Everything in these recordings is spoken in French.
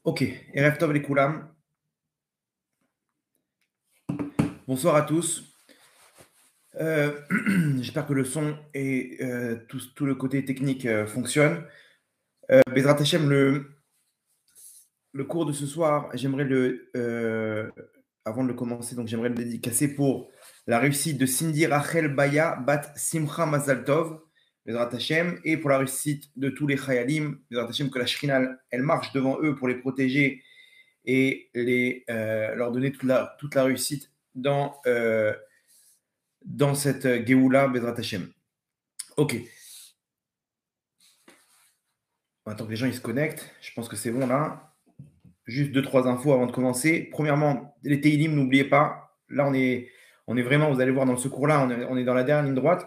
Ok, Erev Tov les Koulam. Bonsoir à tous. J'espère que le son et tout le côté technique fonctionne. Bezrat Hashem, le cours de ce soir, avant de le commencer, donc j'aimerais le dédicacer pour la réussite de Cindy Rachel Baya Bat Simcha Mazal Tov, Bezrat Hashem, et pour la réussite de tous les Chayalim, Bezrat Hashem, que la Shrina, elle marche devant eux pour les protéger et leur donner toute la réussite dans cette Géoula Bezrat Hashem. Ok. Attends que les gens ils se connectent. Je pense que c'est bon là. Juste 2-3 infos avant de commencer. Premièrement, les Teilim, n'oubliez pas. Là, on est vraiment, vous allez voir dans ce cours-là, on est dans la dernière ligne droite.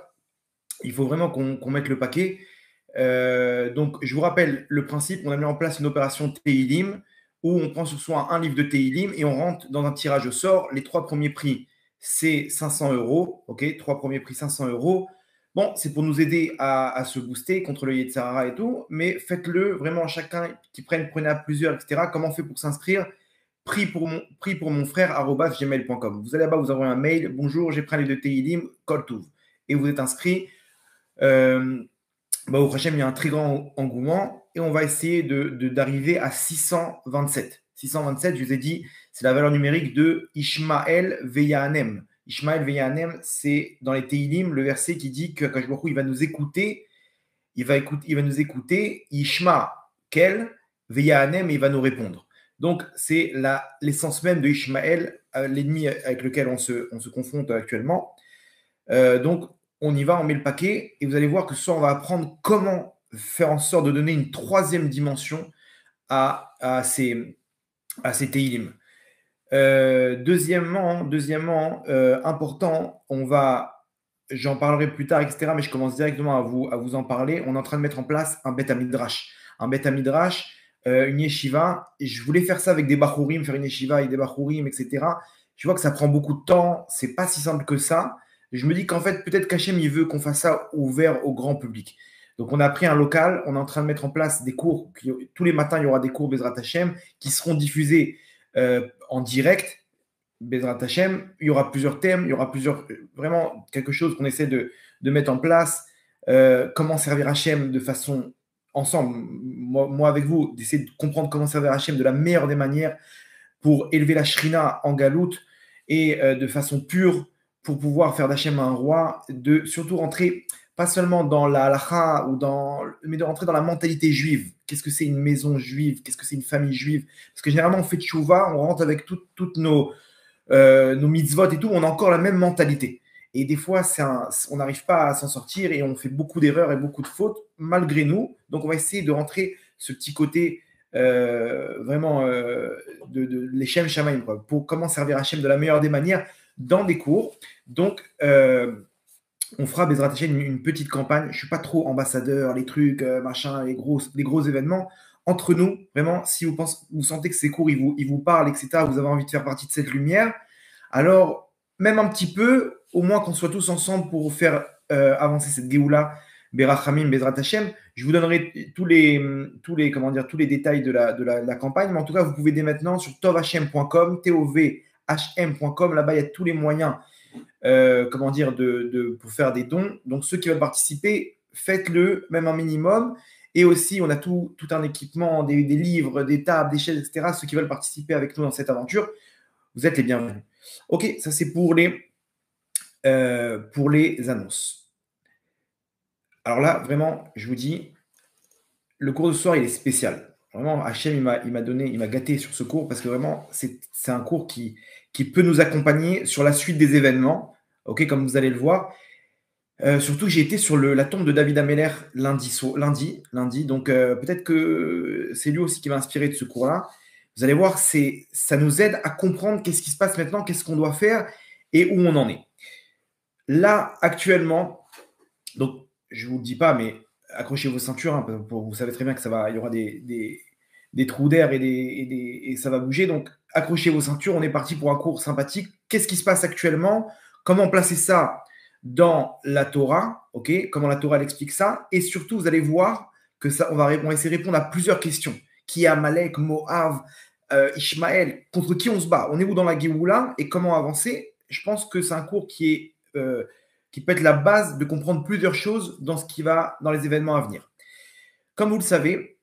Il faut vraiment qu'on mette le paquet. Donc, je vous rappelle le principe. On a mis en place une opération Teilim où on prend sur soi un livre de Teilim et on rentre dans un tirage au sort. Les 3 premiers prix, c'est 500 €. Ok, 3 premiers prix, 500 €. Bon, c'est pour nous aider à se booster contre le Yetzirah et tout, mais faites-le vraiment chacun qui prenez à plusieurs, etc. Comment on fait pour s'inscrire? Prix pour mon frère @gmail.com. Vous allez là-bas, vous envoyez un mail. Bonjour, j'ai pris un livre de Teilim, Kol Touv. Et vous êtes inscrit. Au prochain, il y a un très grand engouement et on va essayer d'arriver à 627. 627, je vous ai dit, c'est la valeur numérique de Ishmael Veyahanem. Ishmael Veyahanem, c'est dans les Teilim, le verset qui dit que Akash Baruch Hu, il va nous écouter, il va nous écouter, Ishma Kel Veyahanem, et il va nous répondre. Donc, c'est l'essence même de Ishmael, l'ennemi avec lequel on se confronte actuellement. Donc, on y va, on met le paquet, et vous allez voir que ce soir, on va apprendre comment faire en sorte de donner une troisième dimension à ces Teilim. Deuxièmement, important, j'en parlerai plus tard, etc., mais je commence directement à vous en parler. On est en train de mettre en place un Beth Midrash. Un Beth Midrash, une yeshiva, et je voulais faire ça avec des Bachurim, faire une yeshiva avec des Bachurim, etc. Je vois que ça prend beaucoup de temps, c'est pas si simple que ça. Je me dis qu'en fait, peut-être qu'Hachem, il veut qu'on fasse ça ouvert au grand public. Donc, on a pris un local, on est en train de mettre en place des cours. Tous les matins, il y aura des cours Bezrat Hashem qui seront diffusés en direct. Bezrat Hashem, il y aura plusieurs thèmes, il y aura vraiment quelque chose qu'on essaie de mettre en place. Comment servir Hashem de façon ensemble, moi avec vous, d'essayer de comprendre comment servir Hashem de la meilleure des manières pour élever la Shrina en galoute et de façon pure pour pouvoir faire d'Hachem un roi, de surtout rentrer pas seulement dans la halacha, mais de rentrer dans la mentalité juive. Qu'est-ce que c'est une maison juive? Qu'est-ce que c'est une famille juive? Parce que généralement, on fait tchouva, on rentre avec toutes nos mitzvot et tout, on a encore la même mentalité. Et des fois, on n'arrive pas à s'en sortir et on fait beaucoup d'erreurs et beaucoup de fautes malgré nous. Donc, on va essayer de rentrer ce petit côté vraiment de l'Echem Shamaim, pour comment servir Hachem de la meilleure des manières dans des cours. Donc, on fera Bezrat Hashem une petite campagne. Je ne suis pas trop ambassadeur, les trucs, machin, les gros événements. Entre nous, vraiment, si vous sentez que ces cours, ils vous parlent, etc., vous avez envie de faire partie de cette lumière, alors, même un petit peu, au moins qu'on soit tous ensemble pour faire avancer cette Géoula, Berachamim, Bezrat Hashem. Je vous donnerai tous les détails de la campagne, mais en tout cas, vous pouvez dès maintenant sur tovhm.com, tovhm.com, là-bas, il y a tous les moyens pour faire des dons. Donc, ceux qui veulent participer, faites-le, même un minimum. Et aussi, on a tout un équipement, des livres, des tables, des chaises, etc. Ceux qui veulent participer avec nous dans cette aventure, vous êtes les bienvenus. Ok, ça c'est pour les annonces. Alors là, vraiment, je vous dis, le cours de ce soir, il est spécial. Vraiment, Hachem, il m'a gâté sur ce cours parce que vraiment, c'est un cours qui peut nous accompagner sur la suite des événements, ok, comme vous allez le voir. Surtout que j'ai été sur la tombe de David Ameller lundi. Donc peut-être que c'est lui aussi qui m'a inspiré de ce cours-là. Vous allez voir, ça nous aide à comprendre qu'est-ce qui se passe maintenant, qu'est-ce qu'on doit faire et où on en est. Là, actuellement, donc je ne vous le dis pas, mais accrochez vos ceintures, hein, vous savez très bien que il y aura des trous d'air et ça va bouger. Donc accrochez vos ceintures, on est parti pour un cours sympathique. Qu'est-ce qui se passe actuellement? Comment placer ça dans la Torah, ok, comment la Torah elle explique ça, et surtout vous allez voir que ça, on va essayer de répondre à plusieurs questions. Qui est Amalek, Moab, Ishmaël, contre qui on se bat? On est où dans la Géoula et comment avancer? Je pense que c'est un cours qui peut être la base de comprendre plusieurs choses dans ce qui va dans les événements à venir. Comme vous le savez,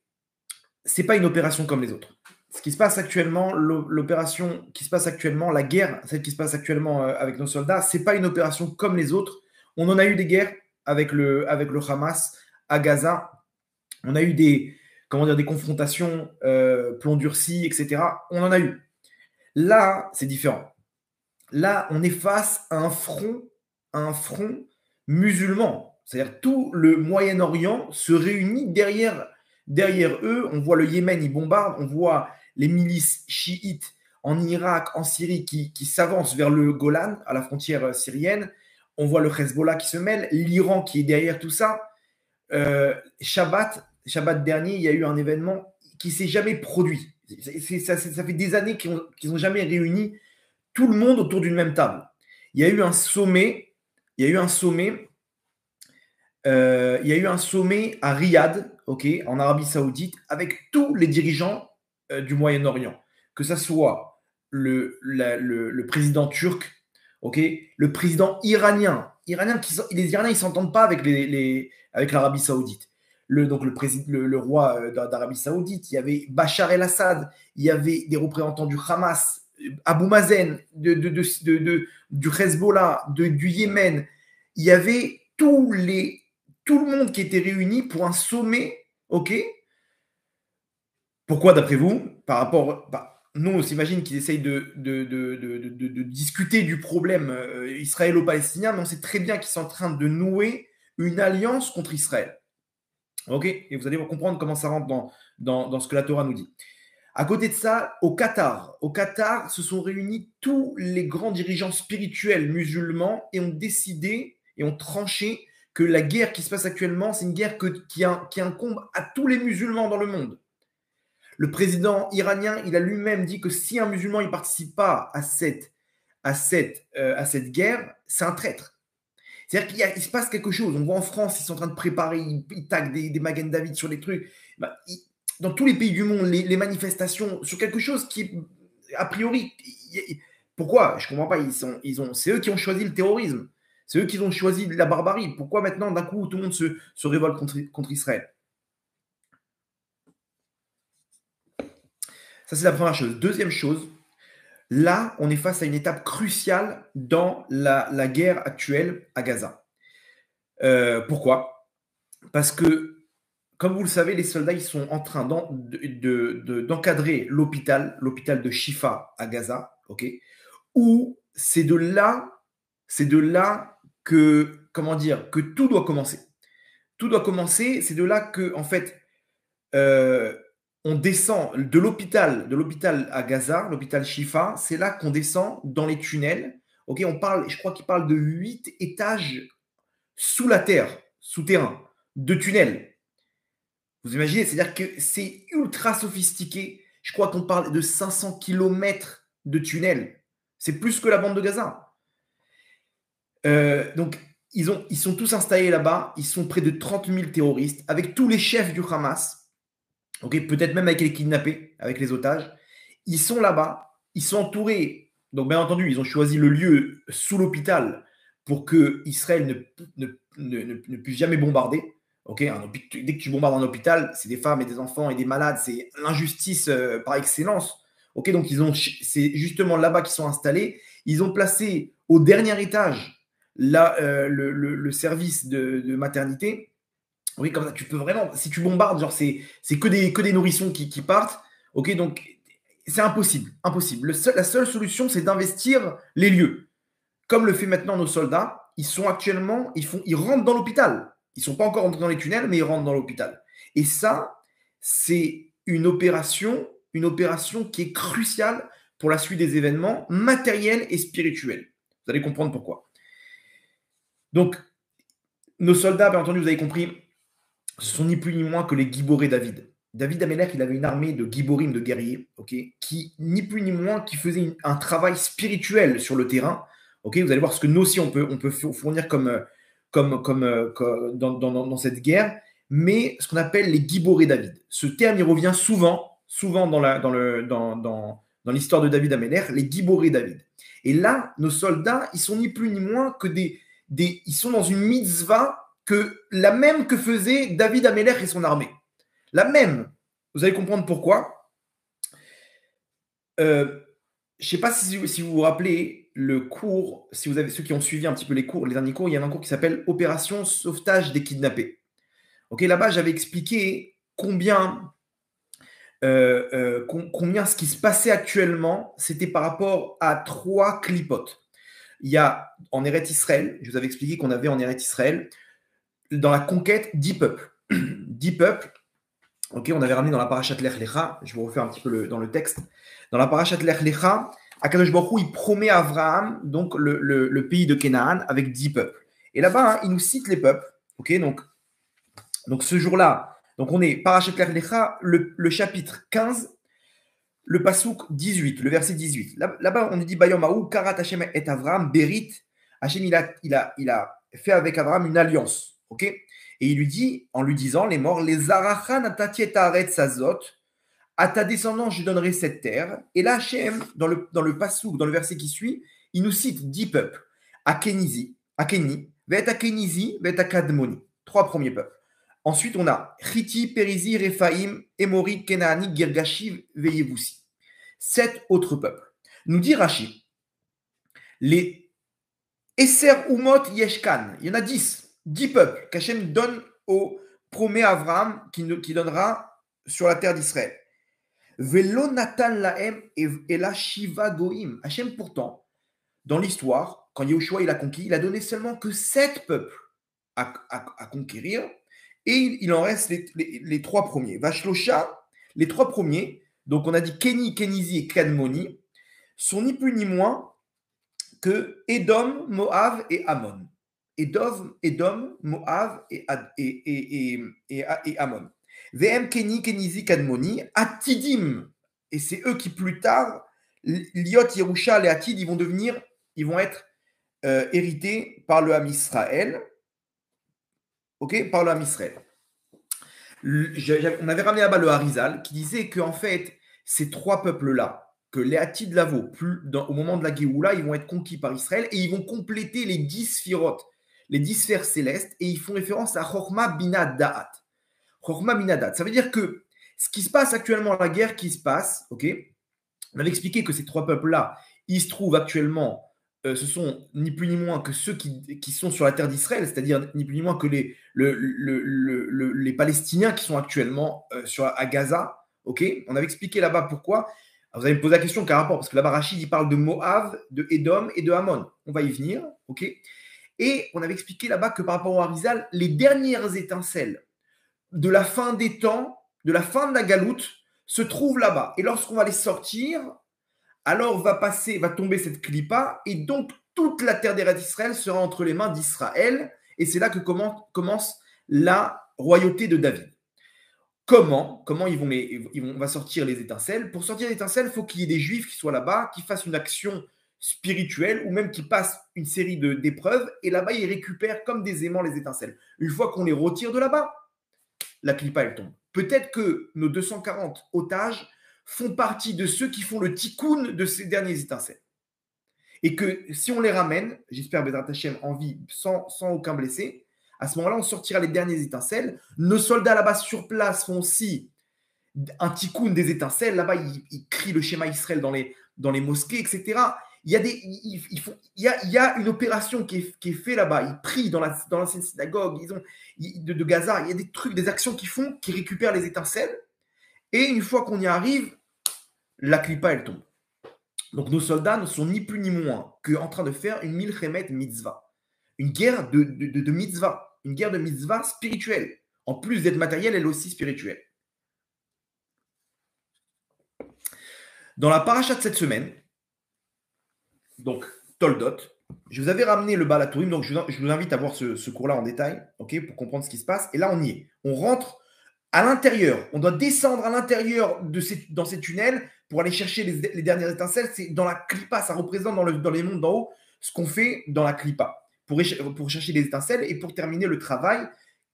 c'est pas une opération comme les autres. Ce qui se passe actuellement, l'opération qui se passe actuellement, la guerre, celle qui se passe actuellement avec nos soldats, c'est pas une opération comme les autres. On en a eu des guerres avec le Hamas à Gaza. On a eu des confrontations, plomb durci, etc. On en a eu. Là, c'est différent. Là, on est face à un front musulman. C'est-à-dire tout le Moyen-Orient se réunit derrière eux. On voit le Yémen, ils bombardent. On voit les milices chiites en Irak, en Syrie, qui s'avancent vers le Golan, à la frontière syrienne. On voit le Hezbollah qui se mêle, l'Iran qui est derrière tout ça. Shabbat dernier, il y a eu un événement qui ne s'est jamais produit. Ça fait des années qu'ils n'ont jamais réuni tout le monde autour d'une même table. Il y a eu un sommet, à Riyad, okay, en Arabie Saoudite, avec tous les dirigeants du Moyen-Orient, que ce soit le président turc, okay, le président iranien. Les Iraniens, ils ne s'entendent pas avec l'Arabie Saoudite. Le roi d'Arabie Saoudite, il y avait Bachar el-Assad, il y avait des représentants du Hamas, Abou Mazen, du Hezbollah, du Yémen. Il y avait tout le monde qui était réuni pour un sommet, ok? Pourquoi, d'après vous? Nous, on s'imagine qu'ils essayent de discuter du problème israélo-palestinien, mais on sait très bien qu'ils sont en train de nouer une alliance contre Israël. Ok? Et vous allez comprendre comment ça rentre dans ce que la Torah nous dit. À côté de ça, au Qatar, se sont réunis tous les grands dirigeants spirituels musulmans et ont décidé et ont tranché que la guerre qui se passe actuellement, c'est une guerre qui incombe à tous les musulmans dans le monde. Le président iranien, il a lui-même dit que si un musulman ne participe pas à cette guerre, c'est un traître. C'est-à-dire qu'il se passe quelque chose. On voit en France, ils sont en train de préparer, ils taguent des Magen David sur les trucs. Dans tous les pays du monde, les manifestations sur quelque chose qui est, a priori, pourquoi? Je ne comprends pas. C'est eux qui ont choisi le terrorisme. C'est eux qui ont choisi la barbarie. Pourquoi maintenant, d'un coup, tout le monde se révolte contre Israël? Ça, c'est la première chose. Deuxième chose, là, on est face à une étape cruciale dans la guerre actuelle à Gaza. Pourquoi? Parce que, comme vous le savez, les soldats, ils sont en train d'encadrer l'hôpital de Shifa à Gaza, ok, où c'est de là que, que tout doit commencer. Tout doit commencer, c'est de là que, en fait, on descend de l'hôpital à Gaza, l'hôpital Shifa, c'est là qu'on descend dans les tunnels. Ok, je crois qu'il parle de 8 étages sous la terre, souterrain, de tunnels. Vous imaginez, c'est-à-dire que c'est ultra sophistiqué. Je crois qu'on parle de 500 km de tunnels. C'est plus que la bande de Gaza. Donc, ils sont tous installés là-bas. Ils sont près de 30 000 terroristes, avec tous les chefs du Hamas. Okay, peut-être même avec les kidnappés, avec les otages. Ils sont là-bas. Ils sont entourés. Donc, bien entendu, ils ont choisi le lieu sous l'hôpital pour que Israël ne puisse jamais bombarder. Okay, dès que tu bombardes un hôpital, c'est des femmes et des enfants et des malades, c'est l'injustice par excellence. Okay, donc c'est justement là-bas qu'ils sont installés. Ils ont placé au dernier étage le service de maternité. Oui, comme ça, tu peux vraiment, si tu bombardes, genre c'est que des nourrissons qui partent. Ok, donc c'est impossible. La seule solution, c'est d'investir les lieux, comme le fait maintenant nos soldats. Ils rentrent dans l'hôpital. Ils ne sont pas encore rentrés dans les tunnels, mais ils rentrent dans l'hôpital. Et ça, c'est une opération qui est cruciale pour la suite des événements matériels et spirituels. Vous allez comprendre pourquoi. Donc, nos soldats, bien entendu, vous avez compris, ce sont ni plus ni moins que les Giboré David. David Amelech, il avait une armée de Giborim, de guerriers, okay, qui, ni plus ni moins, qui faisaient un travail spirituel sur le terrain. Ok, vous allez voir ce que nous aussi on peut fournir dans cette guerre, mais ce qu'on appelle les Giboré David. Ce terme, il revient souvent dans l'histoire de David Améler, les Giboré David. Et là, nos soldats, ils sont ni plus ni moins que ils sont dans une mitzvah la même que faisait David Améler et son armée. La même. Vous allez comprendre pourquoi. Je ne sais pas si vous vous rappelez le cours, si vous avez ceux qui ont suivi un petit peu les derniers cours, il y a un cours qui s'appelle Opération sauvetage des kidnappés. Ok, là-bas, j'avais expliqué combien ce qui se passait actuellement, c'était par rapport à 3 clipotes. Il y a en Eretz Israël, je vous avais expliqué qu'on avait en Eretz Israël, dans la conquête, 10 peuples. 10 peuples. Ok, on avait ramené dans la parashat Lech Lecha, je vous refais un petit peu dans le texte. Dans la parashat Lech Lecha, Akadosh Baruch Hu, il promet à Abraham donc le pays de Canaan avec 10 peuples. Et là-bas, hein, il nous cite les peuples. Ok, donc ce jour-là, donc on est parashat Lech Lecha, le chapitre 15, le pasouk 18, le verset 18. Là-bas, on nous dit Bayom Haou, Karat Hashem et Avram, Berit. Hashem, il a fait avec Abraham une alliance. Ok. Et il lui dit, en lui disant, les morts, les Arachan atatietaret sazot, à ta descendance, je donnerai cette terre. Et là, Hashem, dans le pasouk, dans le verset qui suit, il nous cite 10 peuples. Akeni, Vet Akenizi, Vet Akadmoni. 3 premiers peuples. Ensuite, on a Chiti, Perizi, Rephaim, Émori, Kenaani, Girgashiv, Veyevusi. 7 autres peuples. Nous dit Rashi, les Esser Umot Yeshkan, il y en a 10 peuples qu'Hachem donne promet à Abraham qui donnera sur la terre d'Israël. Velo Natan Lahem et la Shiva Goim. Hachem, pourtant, dans l'histoire, quand Yahushua il a conquis, il a donné seulement que 7 peuples à conquérir. Et il en reste les 3 premiers. Vachlosha, les 3 premiers, donc on a dit Keni, Kenizi et Kadmoni, sont ni plus ni moins que Édom, Moab et Ammon. Édom, Moab et Ammon. VM, Keni, Kenizi, Kadmoni, Atidim, et c'est eux qui plus tard, Liot, Yerusha, les Atid, ils vont être hérités par le Ham Israël. Ok, par le Ham Israël. On avait ramené là-bas le Harizal qui disait qu'en fait, ces 3 peuples-là, que les Hatid Lavo, au moment de la Géoula, ils vont être conquis par Israël et ils vont compléter les 10 sphirotes, les 10 sphères célestes, et ils font référence à Chorma Bina Da'at. Chorma Bina Da'at. Ça veut dire que ce qui se passe actuellement, la guerre qui se passe, ok, on avait expliqué que ces 3 peuples-là, ils se trouvent actuellement, ce sont ni plus ni moins que ceux qui sont sur la terre d'Israël, c'est-à-dire ni plus ni moins que les Palestiniens qui sont actuellement à Gaza. Ok, on avait expliqué là-bas pourquoi. Alors, vous allez me poser la question quel rapport, parce que là-bas Rachid il parle de Moab, de Édom et de Ammon. On va y venir, ok. Et on avait expliqué là-bas que par rapport au Harizal, les dernières étincelles de la fin des temps, de la fin de la galoute, se trouvent là-bas. Et lorsqu'on va les sortir, alors va tomber cette clipa, et donc toute la terre d'Israël sera entre les mains d'Israël, et c'est là que commence la royauté de David. Comment on va sortir les étincelles? Pour sortir les étincelles, il faut qu'il y ait des Juifs qui soient là-bas, qui fassent une action spirituelle, ou même qui passent une série d'épreuves, et là-bas, ils récupèrent comme des aimants les étincelles. Une fois qu'on les retire de là-bas, la clipa, elle tombe. Peut-être que nos 240 otages font partie de ceux qui font le tikkun de ces derniers étincelles. Et que si on les ramène, j'espère Bezrat Hashem en vie, sans aucun blessé, à ce moment-là, on sortira les dernières étincelles. Nos soldats là-bas sur place font aussi un tikkun des étincelles. Là-bas, ils crient le schéma Israël dans les mosquées, etc. Il y a une opération qui est faite là-bas. Ils prient dans l'ancienne synagogue de Gaza. Il y a des trucs, des actions qu'ils font, qui récupèrent les étincelles. Et une fois qu'on y arrive, la clipa, elle tombe. Donc nos soldats ne sont ni plus ni moins qu'en train de faire une milchemet mitzvah. Une guerre de mitzvah. Une guerre de mitzvah spirituelle. En plus d'être matérielle, elle est aussi spirituelle. Dans la paracha de cette semaine, donc Toldot, je vous avais ramené le Baal HaTurim, donc je vous invite à voir ce cours-là en détail, ok, pour comprendre ce qui se passe. Et là, on y est. On rentre à l'intérieur. On doit descendre à l'intérieur dans ces tunnels pour aller chercher les dernières étincelles. C'est dans la clipa, ça représente dans les mondes d'en haut ce qu'on fait dans la clipa, pour chercher des étincelles et pour terminer le travail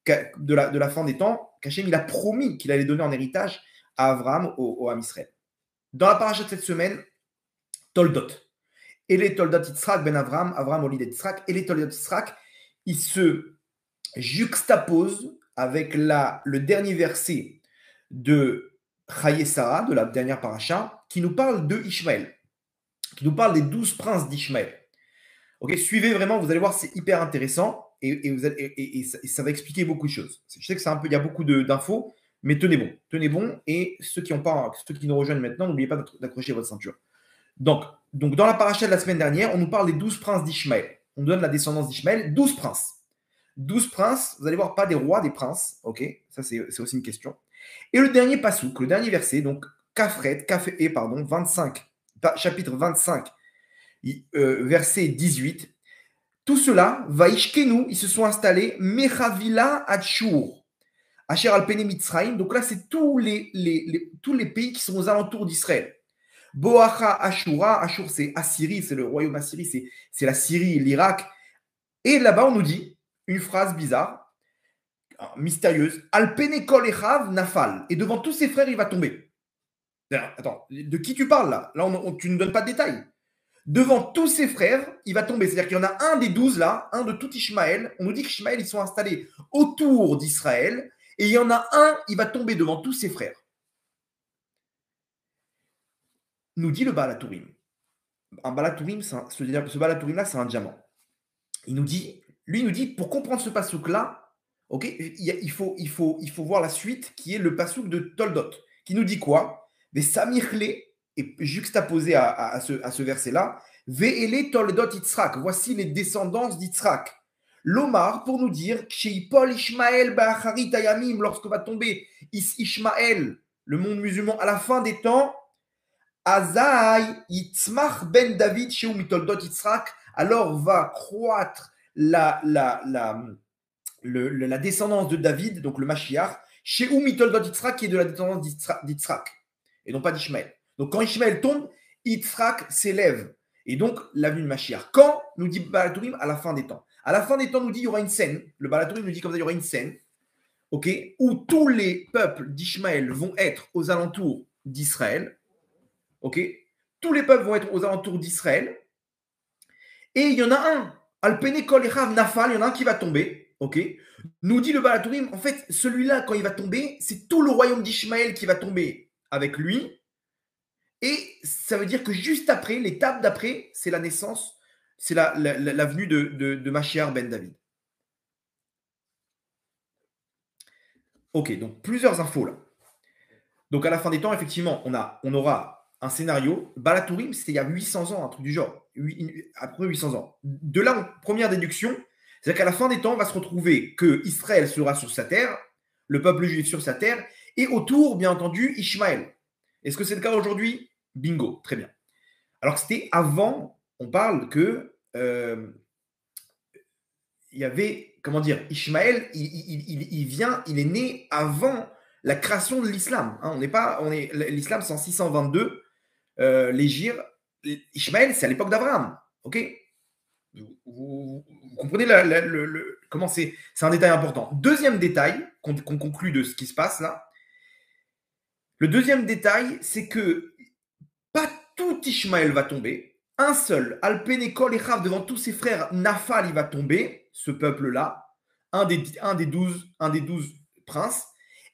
de la fin des temps qu'Hachem il a promis qu'il allait donner en héritage à Abraham, au Ham Israël. Dans la paracha de cette semaine, Toldot. Et les Toldot Yitzhak ben Abraham, Abraham au lit d'Yitzhak, et les Toldot Yitzhak, ils se juxtaposent avec le dernier verset de Chaye Sarah, de la dernière paracha, qui nous parle de Ishmaël, qui nous parle des 12 princes d'Ishmaël. Ok, suivez vraiment, vous allez voir, c'est hyper intéressant et ça va expliquer beaucoup de choses. Je sais que il y a beaucoup d'infos, mais tenez bon. Et ceux qui nous rejoignent maintenant, n'oubliez pas d'accrocher votre ceinture. Donc, dans la paracha de la semaine dernière, on nous parle des 12 princes d'Ishmaël. On donne la descendance d'Ishmaël, 12 princes. 12 princes, vous allez voir, pas des rois, des princes. Ok, ça c'est aussi une question. Et le dernier pasouk, le dernier verset, donc Kafret, 25, chapitre 25, verset 18. Tout cela, Vaishkenu, ils se sont installés, Mechavila Adshur, Asher Alpene Mitzrayim. Donc là, c'est tous les pays qui sont aux alentours d'Israël. Boacha Ashura, Ashur c'est Assyrie, c'est le royaume Assyrie, c'est la Syrie, l'Irak. Et là-bas, on nous dit une phrase bizarre, mystérieuse, Alpene Kol Echav Nafal. Et devant tous ses frères, il va tomber. Attends, de qui tu parles là? Là, tu ne donnes pas de détails. Devant tous ses frères, il va tomber. C'est-à-dire qu'il y en a un des 12 là, un de tout Ishmaël. On nous dit qu'Ishmaël, ils sont installés autour d'Israël. Et il y en a un, il va tomber devant tous ses frères. Nous dit le Baal HaTurim. Un Baal HaTurim, ce Baal HaTurim-là, c'est un diamant. Il nous dit, pour comprendre ce pasouk-là, okay, il faut voir la suite, qui est le pasouk de Toldot, qui nous dit quoi? Des Samirle, et juxtaposé à ce verset-là, Ve'ele Toldot Yitzhak, voici les descendances d'Yitzhak. L'Omar, pour nous dire, Sheipol Ishmael Ba'acharit Ayamim, lorsque va tomber Ishmael, le monde musulman, à la fin des temps, Azai Yitzmach ben David Sheu Mitoldot Yitzhak, alors va croître la descendance de David, donc le Mashiach, Sheu Mitoldot Yitzhak, qui est de la descendance d'Yitzhak, et non pas d'Ishmaël. Donc quand Ishmaël tombe, Yitzhak s'élève. Et donc la venue de Mashiach. Quand nous dit Baal HaTurim? À la fin des temps. À la fin des temps, nous dit il y aura une scène. Le Baal HaTurim nous dit comme ça, il y aura une scène, okay, où tous les peuples d'Ishmaël vont être aux alentours d'Israël. Okay, tous les peuples vont être aux alentours d'Israël. Et il y en a un, Alpene Kol Echav Nafal, il y en a un qui va tomber. Okay, nous dit le Baal HaTurim, en fait, celui-là, quand il va tomber, c'est tout le royaume d'Ishmaël qui va tomber avec lui. Et ça veut dire que juste après, l'étape d'après, c'est la naissance, c'est la venue de Mashiach ben David. Ok, donc plusieurs infos là. Donc à la fin des temps, effectivement, on aura un scénario. Baal HaTurim, c'était il y a 800 ans, un truc du genre. Après 800 ans. De là, première déduction, c'est-à-dire qu'à la fin des temps, on va se retrouver que Israël sera sur sa terre, le peuple juif sur sa terre, et autour, bien entendu, Ishmaël. Est-ce que c'est le cas aujourd'hui? Bingo, très bien. Alors que c'était avant, on parle que il y avait, comment dire, Ishmaël, il est né avant la création de l'islam. Hein. L'islam, c'est en 622, l'Hégire. Ishmaël, c'est à l'époque d'Abraham. Ok, vous comprenez comment c'est un détail important. Deuxième détail qu'on conclut de ce qui se passe là. Le deuxième détail, c'est que pas tout Ishmaël va tomber. Un seul, Alpene Kol Echav, devant tous ses frères, Nafal, il va tomber, ce peuple-là, un des 12 princes.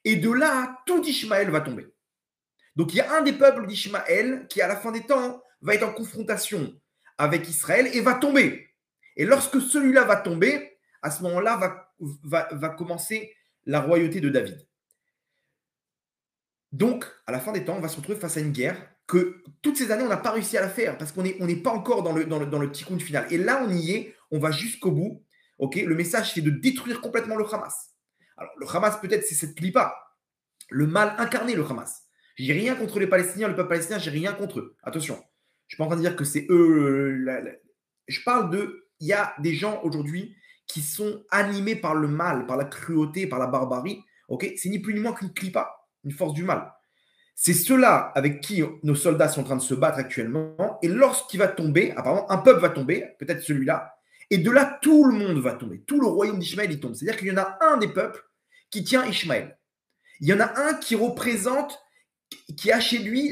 Et de là, tout Ishmaël va tomber. Donc il y a un des peuples d'Ishmaël qui, à la fin des temps, va être en confrontation avec Israël et va tomber. Et lorsque celui-là va tomber, à ce moment-là, va commencer la royauté de David. Donc, à la fin des temps, on va se retrouver face à une guerre que toutes ces années, on n'a pas réussi à la faire parce qu'on n'est pas encore dans le tikkun final. Et là, on y est, on va jusqu'au bout. Okay, le message, c'est de détruire complètement le Hamas. Alors, le Hamas, peut-être, c'est cette clipa, le mal incarné, le Hamas. J'ai rien contre les Palestiniens, le peuple palestinien, j'ai rien contre eux. Attention, je ne suis pas en train de dire que c'est eux. Je parle il y a des gens aujourd'hui qui sont animés par le mal, par la cruauté, par la barbarie. Okay, c'est ni plus ni moins qu'une clipa, une force du mal. C'est ceux-là avec qui nos soldats sont en train de se battre actuellement. Et lorsqu'il va tomber, apparemment, un peuple va tomber, peut-être celui-là, et de là, tout le monde va tomber. Tout le royaume d'Ishmaël, il tombe. C'est-à-dire qu'il y en a un des peuples qui tient Ishmaël. Il y en a un qui représente, qui a chez lui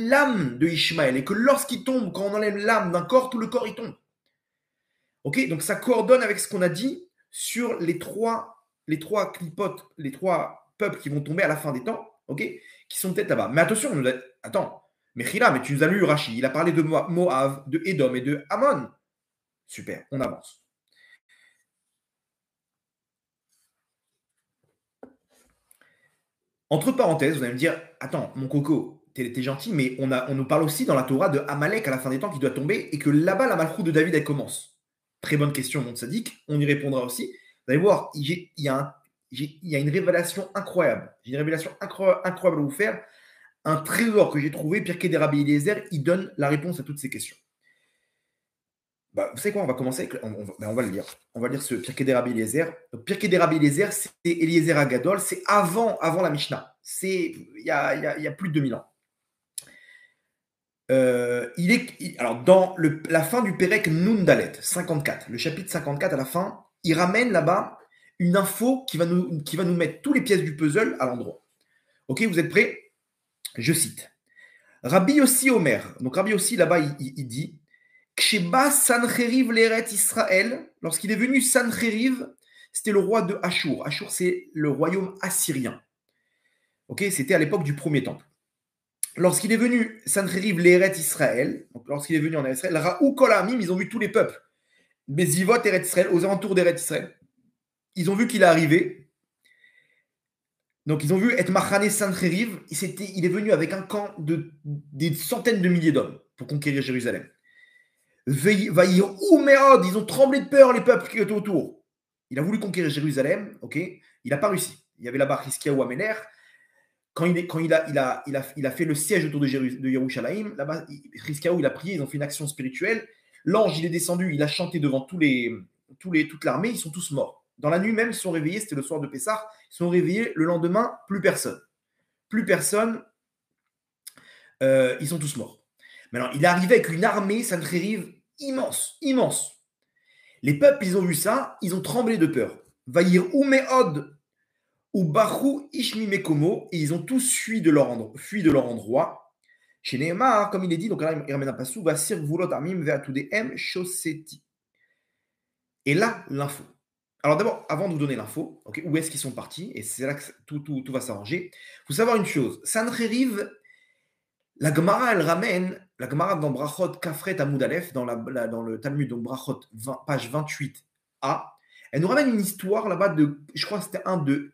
l'âme de Ishmaël. Et que lorsqu'il tombe, quand on enlève l'âme d'un corps, tout le corps, il tombe. Ok, donc ça coordonne avec ce qu'on a dit sur les trois clipotes, les trois peuples qui vont tomber à la fin des temps, ok, qui sont peut-être là-bas. Mais attention, attends, mais Khila, mais tu nous as lu Rashi, il a parlé de Moab, de Édom et de Ammon. Super, on avance. Entre parenthèses, vous allez me dire, attends, mon coco, t'es gentil, mais on nous parle aussi dans la Torah de Amalek à la fin des temps qui doit tomber et que là-bas, la malchoute de David, elle commence. Très bonne question, mon sadique, on y répondra aussi. Vous allez voir, il y a une révélation incroyable. J'ai une révélation incroyable à vous faire. Un trésor que j'ai trouvé, Pirkei des Rabbi Eliezer, il donne la réponse à toutes ces questions. Bah, vous savez quoi, on va commencer avec. On va le lire. On va lire ce Pirkei des Rabbi Eliezer. Donc, Pirkei des Rabbi Eliezer, c'est Eliezer Agadol, c'est avant la Mishnah. Il y a plus de 2000 ans. Alors, dans la fin du Pérec Nundalet, 54, le chapitre 54 à la fin, il ramène là-bas une info qui va nous mettre toutes les pièces du puzzle à l'endroit. Ok, vous êtes prêts? Je cite. Rabbi Yossi Omer. Donc, Rabbi Yossi, là-bas, il dit Ksheba Sancheriv l'Eret Israël, lorsqu'il est venu Sancheriv, c'était le roi de Ashur. Ashur, c'est le royaume assyrien. Ok, c'était à l'époque du premier temple. Lorsqu'il est venu Sancheriv l'Eret Israël, donc lorsqu'il est venu en Israël, Raou Kolamim, ils ont vu tous les peuples. Bezivot Eret Israël, aux alentours d'Eret Israël. Ils ont vu qu'il est arrivé. Donc, ils ont vu Et Machane Sancheriv. Il est venu avec un camp des centaines de milliers d'hommes pour conquérir Jérusalem. Ils ont tremblé de peur, les peuples qui étaient autour. Il a voulu conquérir Jérusalem, ok. Il n'a pas réussi. Il y avait là-bas Hiskiaou Amener. Quand il a fait le siège autour de Yerushalayim, là-bas, Hiskiaou, il a prié, ils ont fait une action spirituelle. L'ange, il est descendu, il a chanté devant toute l'armée, ils sont tous morts. Dans la nuit même, ils sont réveillés, c'était le soir de Pessah, ils sont réveillés, le lendemain, plus personne. Plus personne, ils sont tous morts. Maintenant, il est arrivé avec une armée, Sancheriv, immense, immense. Les peuples, ils ont vu ça, ils ont tremblé de peur. Vaïr Umeod ou Bachu Ishmi Mekomo, et ils ont tous fui de leur endroit. Chez Nehemar, comme il est dit, donc là, il ramène un passou, Vasir Vulot Amim Veatudem Shoseti. Et là, l'info. Alors d'abord, avant de vous donner l'info, okay, où est-ce qu'ils sont partis, et c'est là que tout va s'arranger, il faut savoir une chose. Sancheriv, la Gemara, elle ramène, la Gemara dans Brachot Kafret Amoud Aleph, dans le Talmud, donc Brachot, page 28a, elle nous ramène une histoire là-bas de, je crois que c'était un de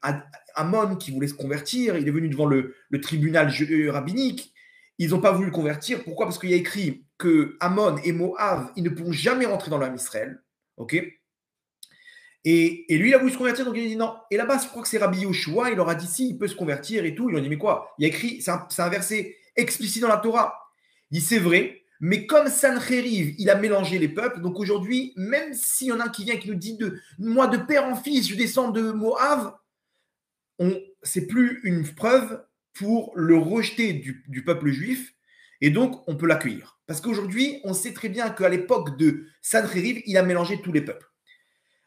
Ammon qui voulait se convertir, il est venu devant le tribunal rabbinique, ils n'ont pas voulu le convertir, pourquoi? Parce qu'il y a écrit que Ammon et Moab, ils ne pourront jamais rentrer dans l'âme Israël, ok? Et lui, il a voulu se convertir, donc il a dit non. Et là-bas, je crois que c'est Rabbi Yoshua, il leur a dit si, il peut se convertir et tout. Ils lui ont dit mais quoi? Il y a écrit, c'est un verset explicite dans la Torah. Il dit c'est vrai, mais comme Sancheriv, il a mélangé les peuples, donc aujourd'hui, même s'il y en a un qui vient et qui nous dit moi de père en fils, je descends de Moab, c'est plus une preuve pour le rejeter du peuple juif, et donc on peut l'accueillir. Parce qu'aujourd'hui, on sait très bien qu'à l'époque de Sancheriv, il a mélangé tous les peuples.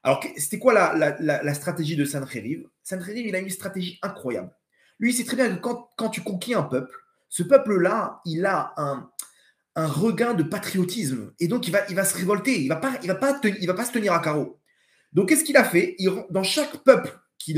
Alors, c'était quoi la stratégie de Sancheriv? Sancheriv, il a une stratégie incroyable. Lui, il sait très bien que quand tu conquiers un peuple, ce peuple-là, il a un regain de patriotisme. Et donc, il va se révolter. Il va pas se tenir à carreau. Donc, qu'est-ce qu'il a fait? Dans chaque peuple qu'il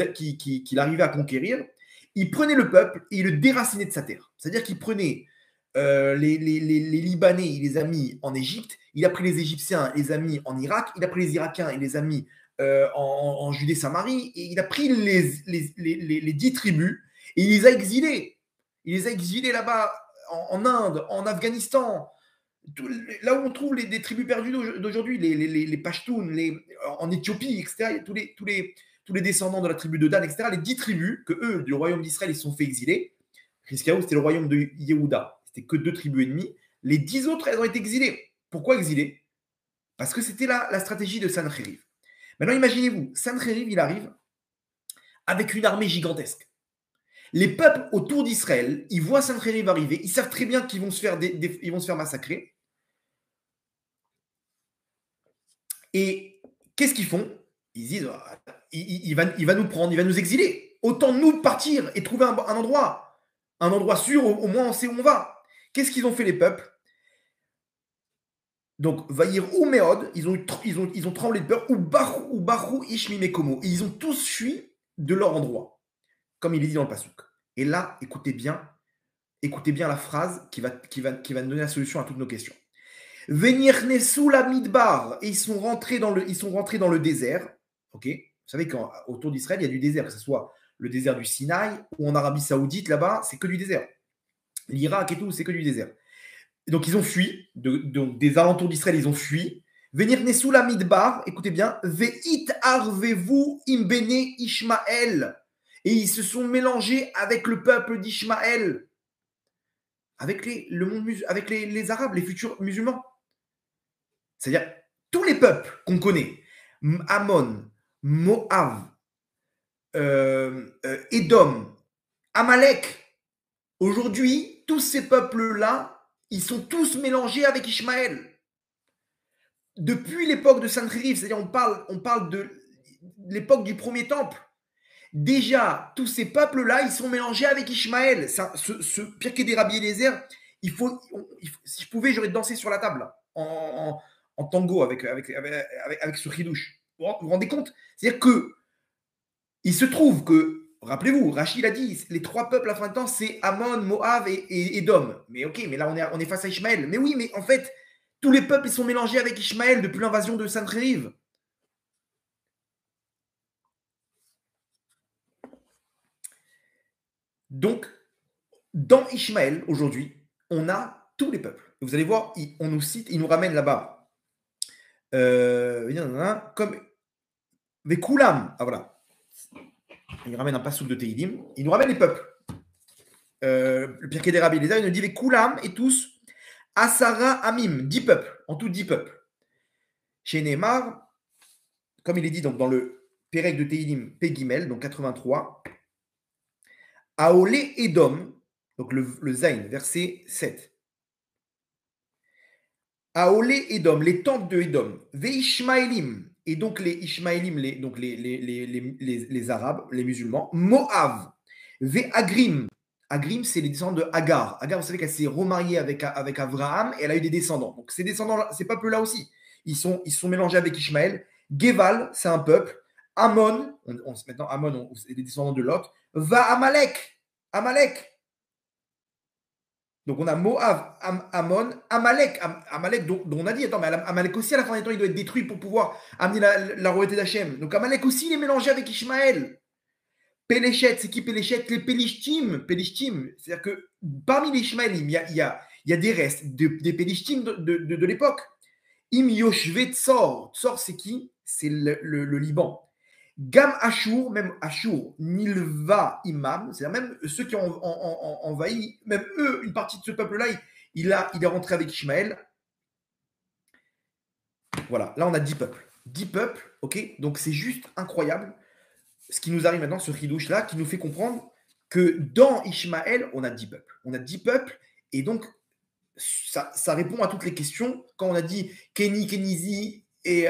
arrivait à conquérir, il prenait le peuple et il le déracinait de sa terre. C'est-à-dire qu'il prenait les Libanais, il les a mis en Égypte, il a pris les Égyptiens, les a mis en Irak, il a pris les Irakiens, il les a mis en Judée-Samarie, et il a pris les 10 tribus et il les a exilés. Il les a exilés là-bas en Inde, en Afghanistan, là où on trouve des tribus perdues d'aujourd'hui, les Pashtuns, en Éthiopie, etc. Tous les descendants de la tribu de Dan, etc. Les 10 tribus que eux, du royaume d'Israël, ils se sont fait exiler. Hiskiaou, c'était le royaume de Yehuda. C'était que 2 tribus ennemies. Les 10 autres, elles ont été exilées. Pourquoi exilées? Parce que c'était la stratégie de Sancheriv. Maintenant, imaginez-vous, Sancheriv, il arrive avec une armée gigantesque. Les peuples autour d'Israël, ils voient Sancheriv arriver, ils savent très bien qu'ils vont se faire, ils vont se faire massacrer. Et qu'est-ce qu'ils font? Ils disent, il va nous prendre, il va nous exiler. Autant nous partir et trouver un endroit sûr, au moins on sait où on va. Qu'est-ce qu'ils ont fait les peuples? Donc, Vaïr ou Méod, ils ont tremblé de peur, ou Barou Ishmi Mekomo. Et ils ont tous fui de leur endroit, comme il est dit dans le Passouk. Et là, écoutez bien la phrase qui va nous donner la solution à toutes nos questions. Venir sous la midbar, et ils sont rentrés dans le désert. Ok, vous savez qu'autour d'Israël, il y a du désert, que ce soit le désert du Sinaï ou en Arabie Saoudite, là-bas, c'est que du désert. L'Irak et tout, c'est que du désert. Donc ils ont fui, donc des alentours d'Israël, ils ont fui. Venir sous la midbar, écoutez bien, veit arvevu imbene Ishmaël, et ils se sont mélangés avec le peuple d'Ishmaël, avec avec les Arabes, les futurs musulmans. C'est-à-dire tous les peuples qu'on connaît, Ammon, Moab, Édom, Amalek, aujourd'hui, tous ces peuples-là, ils sont tous mélangés avec Ishmaël. Depuis l'époque de Sancheriv, c'est-à-dire on parle de l'époque du premier temple, déjà, tous ces peuples-là, ils sont mélangés avec Ishmaël. Ce Pirkei des Rabbi Eliezer, si je pouvais, j'aurais dansé sur la table en tango avec ce chidouche. Vous vous rendez compte? C'est-à-dire que il se trouve que, rappelez-vous, Rachid a dit, les trois peuples à la fin de temps, c'est Ammon, Moab et Édom. Mais ok, mais là on est face à Ishmaël. Mais oui, mais en fait, tous les peuples ils sont mélangés avec Ishmaël depuis l'invasion de Sancheriv. Donc, dans Ishmaël, aujourd'hui, on a tous les peuples. Et vous allez voir, on nous cite, il nous ramène là-bas. Comme Vekulam. Ah voilà. Il ramène un passouk de Teilim. Il nous ramène les peuples. Le Pirkei des Rabbi Eliezer, il nous dit Vekulam et tous Asara Amim, 10 peuples, en tout 10 peuples. Chez Neymar, comme il est dit donc, dans le Pérec de Teilim Pegimel, donc 83, Aolé Edom, donc le Zayn, verset 7. Aolé Edom, les temples de Edom, Veishmaelim, et donc les Ishmaélim, les Arabes, les musulmans, Moav, Veagrim. Agrim, c'est les descendants de Agar. Agar, vous savez qu'elle s'est remariée avec Abraham et elle a eu des descendants. Donc ces descendants, ces peuples-là aussi, ils sont mélangés avec Ishmaël. Geval, c'est un peuple. Ammon, maintenant Ammon, c'est les descendants de Lot. Va Amalek. Amalek. Donc on a Moab, Ammon, Amalek. Amalek, dont on a dit, attends, mais Amalek aussi, à la fin des temps, il doit être détruit pour pouvoir amener la royauté d'Hachem. Donc Amalek aussi, il est mélangé avec Ishmaël. Péléchet, c'est qui Péléchet? Les Pélishtim. C'est-à-dire que parmi les Ishmaélim, il y a des restes des Pélishtim de l'époque. Im Yoshvet Tsor. Tsor, c'est qui? C'est le Liban. Gam Ashur, même Ashur, Nilva Imam, c'est-à-dire même ceux qui ont envahi, même eux, une partie de ce peuple-là, il est rentré avec Ishmaël. Voilà, là on a 10 peuples. 10 peuples, ok? Donc c'est juste incroyable ce qui nous arrive maintenant, ce chidouche-là, qui nous fait comprendre que dans Ishmaël, on a 10 peuples. On a 10 peuples, et donc ça répond à toutes les questions. Quand on a dit Keni, Kenizi et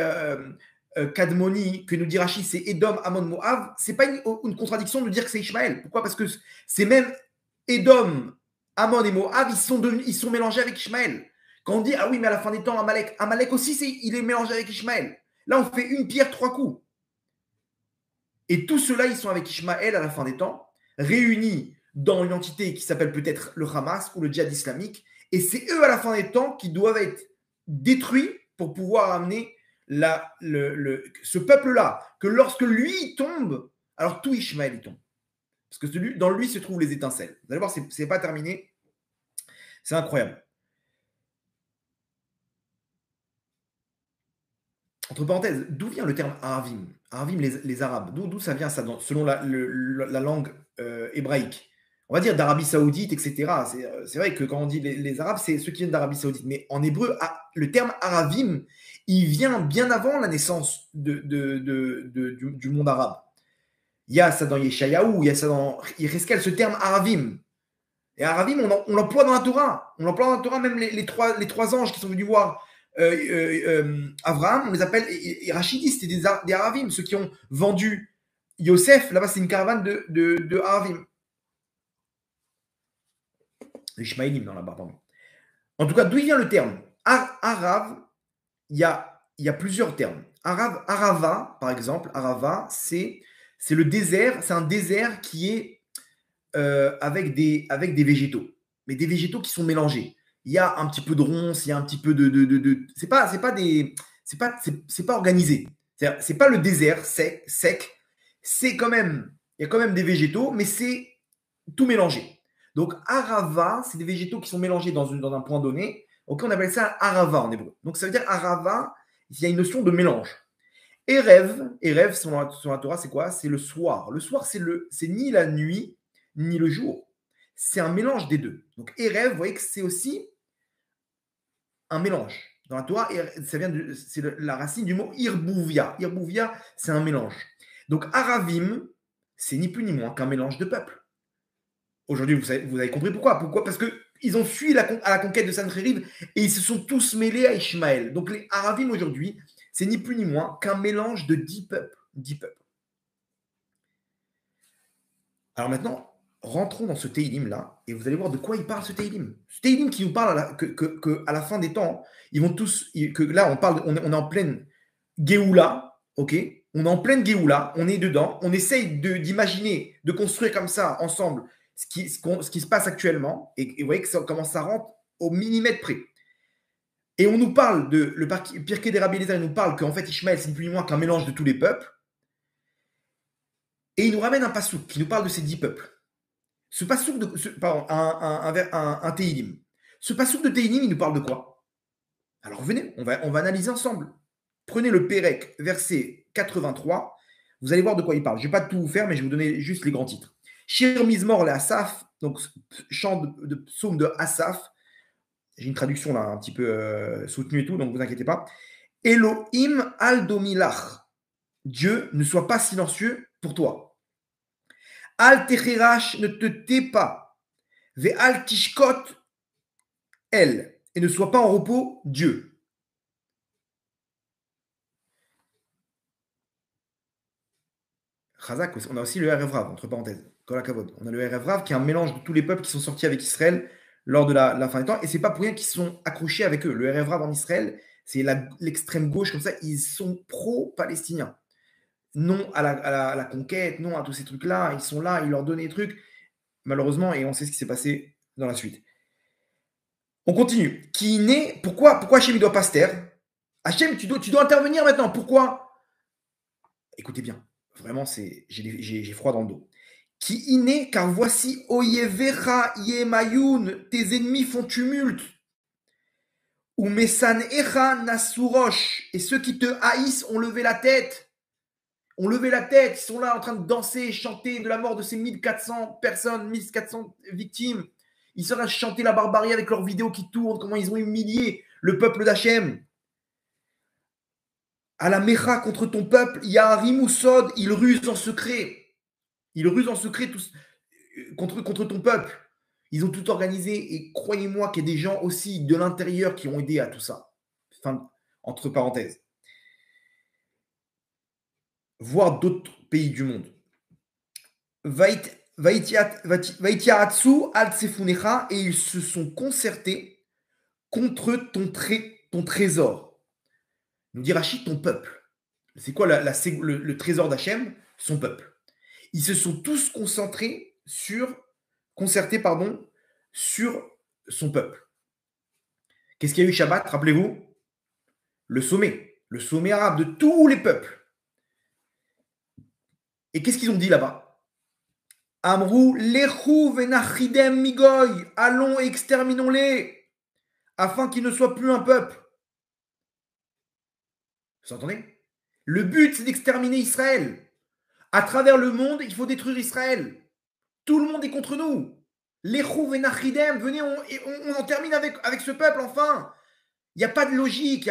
Kadmoni, que nous dit Rachid, c'est Edom, Ammon, Moab, c'est pas une contradiction de dire que c'est Ishmaël. Pourquoi? Parce que c'est même Edom, Ammon et Moab, ils sont mélangés avec Ishmaël. Quand on dit, ah oui, mais à la fin des temps, Amalek aussi, il est mélangé avec Ishmaël. Là, on fait une pierre, trois coups. Et tous ceux-là, ils sont avec Ishmaël à la fin des temps, réunis dans une entité qui s'appelle peut-être le Hamas ou le djihad islamique. Et c'est eux, à la fin des temps, qui doivent être détruits pour pouvoir amener ce peuple-là, que lorsque lui tombe, alors tout Ishmaël il tombe. Parce que dans lui se trouvent les étincelles. Vous allez voir, c'est pas terminé. C'est incroyable. Entre parenthèses, d'où vient le terme Aravim? Aravim, les Arabes. D'où ça vient ça, selon la langue hébraïque? On va dire d'Arabie Saoudite, etc. C'est vrai que quand on dit les Arabes, c'est ceux qui viennent d'Arabie Saoudite. Mais en hébreu, le terme Aravim, il vient bien avant la naissance du monde arabe. Il y a ça dans Yeshayahu, il y a ça dans Yeskel, ce terme Aravim. Et Aravim, on l'emploie dans la Torah. On l'emploie dans la Torah, même les trois anges qui sont venus voir Abraham, on les appelle, et Rachid dit, c'était des Aravim, ceux qui ont vendu Yosef, là-bas c'est une caravane de Aravim. Les Ishmaélim, non, là-bas, pardon. En tout cas, d'où vient le terme Arav, il y a plusieurs termes. Arava, par exemple, Arava, c'est le désert, c'est un désert qui est avec des végétaux, mais des végétaux qui sont mélangés. Il y a un petit peu de ronces, il y a un petit peu c'est pas organisé. C'est pas le désert sec. C'est quand même, il y a quand même des végétaux, mais c'est tout mélangé. Donc Arava, c'est des végétaux qui sont mélangés dans un point donné. Donc on appelle ça Arava en hébreu. Donc ça veut dire Arava, il y a une notion de mélange. Erev selon la Torah, c'est quoi? C'est le soir. Le soir, c'est ni la nuit, ni le jour. C'est un mélange des deux. Donc Erev, vous voyez que c'est aussi un mélange. Dans la Torah, c'est la racine du mot Irbouvia. Irbouvia, c'est un mélange. Donc Aravim, c'est ni plus ni moins qu'un mélange de peuples. Aujourd'hui, vous avez compris pourquoi. Pourquoi? Parce qu'ils ont fui à la conquête de Sancheriv et ils se sont tous mêlés à Ishmaël. Donc les Aravim aujourd'hui, c'est ni plus ni moins qu'un mélange de 10 peuples. 10 peuples. Alors maintenant, rentrons dans ce Teilim-là et vous allez voir de quoi il parle ce Teilim. Ce Teilim qui nous parle qu'à la fin des temps, ils vont tous. Là, on est en pleine Géoula, ok? On est en pleine Géoula, on est dedans, on essaye d'imaginer, de construire comme ça ensemble ce qui se passe actuellement et vous voyez comment ça rentre au millimètre près. Et on nous parle le Pirkei des Rabbi Eliezer, il nous parle qu'en fait Ishmaël, c'est ni plus ni moins qu'un mélange de tous les peuples. Et il nous ramène un passouk qui nous parle de ces 10 peuples. Ce passouk un Teilim. Ce passouk de Teilim, il nous parle de quoi? Alors venez, on va analyser ensemble. Prenez le Pérec, verset 83. Vous allez voir de quoi il parle. Je ne vais pas tout vous faire, mais je vais vous donner juste les grands titres. Shir Mizmor le Asaf, donc chant de psaume de Asaf. J'ai une traduction là un petit peu soutenue et tout, donc ne vous inquiétez pas. Elohim al-domilach. Dieu, ne sois pas silencieux pour toi. Al-techerash, ne te tais pas. Ve'al tishkot el, et ne sois pas en repos, Dieu. Chazak, on a aussi le Erev Rav, entre parenthèses. Kol hakavod. On a le Erev Rav qui est un mélange de tous les peuples qui sont sortis avec Israël lors de la fin des temps. Et c'est pas pour rien qu'ils sont accrochés avec eux. Le Erev Rav en Israël, c'est l'extrême gauche comme ça. Ils sont pro-palestiniens. Non à la conquête, non à tous ces trucs-là. Ils sont là, ils leur donnent des trucs. Malheureusement, et on sait ce qui s'est passé dans la suite. On continue. Qui naît, pourquoi Hachem ne doit pas se taire? Hachem, tu dois intervenir maintenant. Pourquoi? Écoutez bien. Vraiment, j'ai froid dans le dos. Qui iné, car voici Oyevera Yemayun, tes ennemis font tumulte. Ou Mesan Echa Nasurosh, et ceux qui te haïssent ont levé la tête. Ont levé la tête, ils sont là en train de danser, chanter de la mort de ces 1400 personnes, 1400 victimes. Ils sont là à chanter la barbarie avec leurs vidéos qui tournent, comment ils ont humilié le peuple d'Hachem. À la Mecha contre ton peuple, il y a un Rimousod, il ruse en secret. Il ruse en secret contre ton peuple. Ils ont tout organisé et croyez-moi qu'il y a des gens aussi de l'intérieur qui ont aidé à tout ça. Enfin, entre parenthèses. Voire d'autres pays du monde. Vaitiaratsu al-Tsefunecha, et ils se sont concertés contre ton trésor. Nous dit Rachid, ton peuple. C'est quoi le trésor d'Hachem? Son peuple. Ils se sont tous concertés sur son peuple. Qu'est-ce qu'il y a eu Shabbat? Rappelez-vous, le sommet arabe de tous les peuples. Et qu'est-ce qu'ils ont dit là-bas? Amrou lechu venachidem migoy, allons et exterminons-les, afin qu'ils ne soient plus un peuple. Vous entendez? Le but, c'est d'exterminer Israël. À travers le monde, il faut détruire Israël. Tout le monde est contre nous. Lechu venachidem, venez, on en termine avec ce peuple, enfin. Il n'y a pas de logique,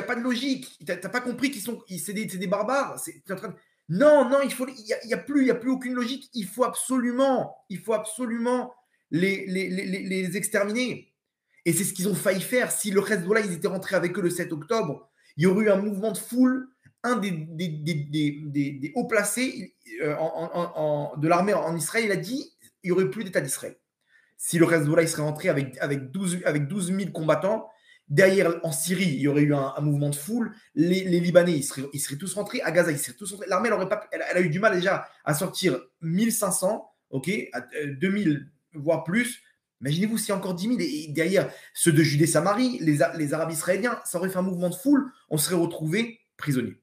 T'as pas compris c'est des barbares. Non, non, il y a plus aucune logique. Il faut absolument les exterminer. Et c'est ce qu'ils ont failli faire. Si le Hezbollah, ils étaient rentrés avec eux le 7 octobre, il y aurait eu un mouvement de foule. Un des hauts placés de l'armée en Israël, il a dit il n'y aurait plus d'État d'Israël. Si le Hezbollah il serait rentré avec 12 000 combattants, derrière en Syrie, il y aurait eu un mouvement de foule. Les Libanais, ils seraient tous rentrés. À Gaza, ils seraient tous rentrés. L'armée, elle a eu du mal déjà à sortir 1500, ok, 2000, voire plus. Imaginez-vous s'il y a encore 10 000 et derrière ceux de Judée-Samarie, les Arabes israéliens, ça aurait fait un mouvement de foule, on serait retrouvés prisonniers.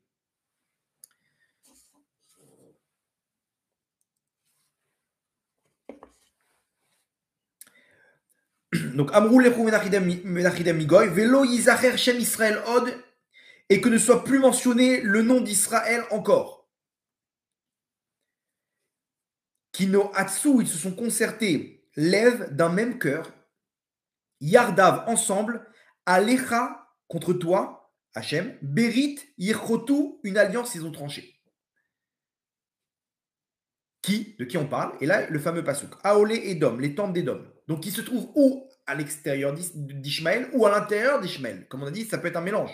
Donc, Amrou lechou menachidem migoy, velo yizacher shem Israël od, et que ne soit plus mentionné le nom d'Israël encore. Kino Hatsu, ils se sont concertés, lèvent d'un même cœur, Yardav ensemble, Alecha contre toi, Hachem, Berit Yirchotu, une alliance, ils ont tranché. De qui on parle? Et là, le fameux pasouk, Aolé et Dom, les tentes d'Édom. Donc, qui se trouvent ou à l'extérieur d'Ishmaël ou à l'intérieur d'Ishmaël. Comme on a dit, ça peut être un mélange.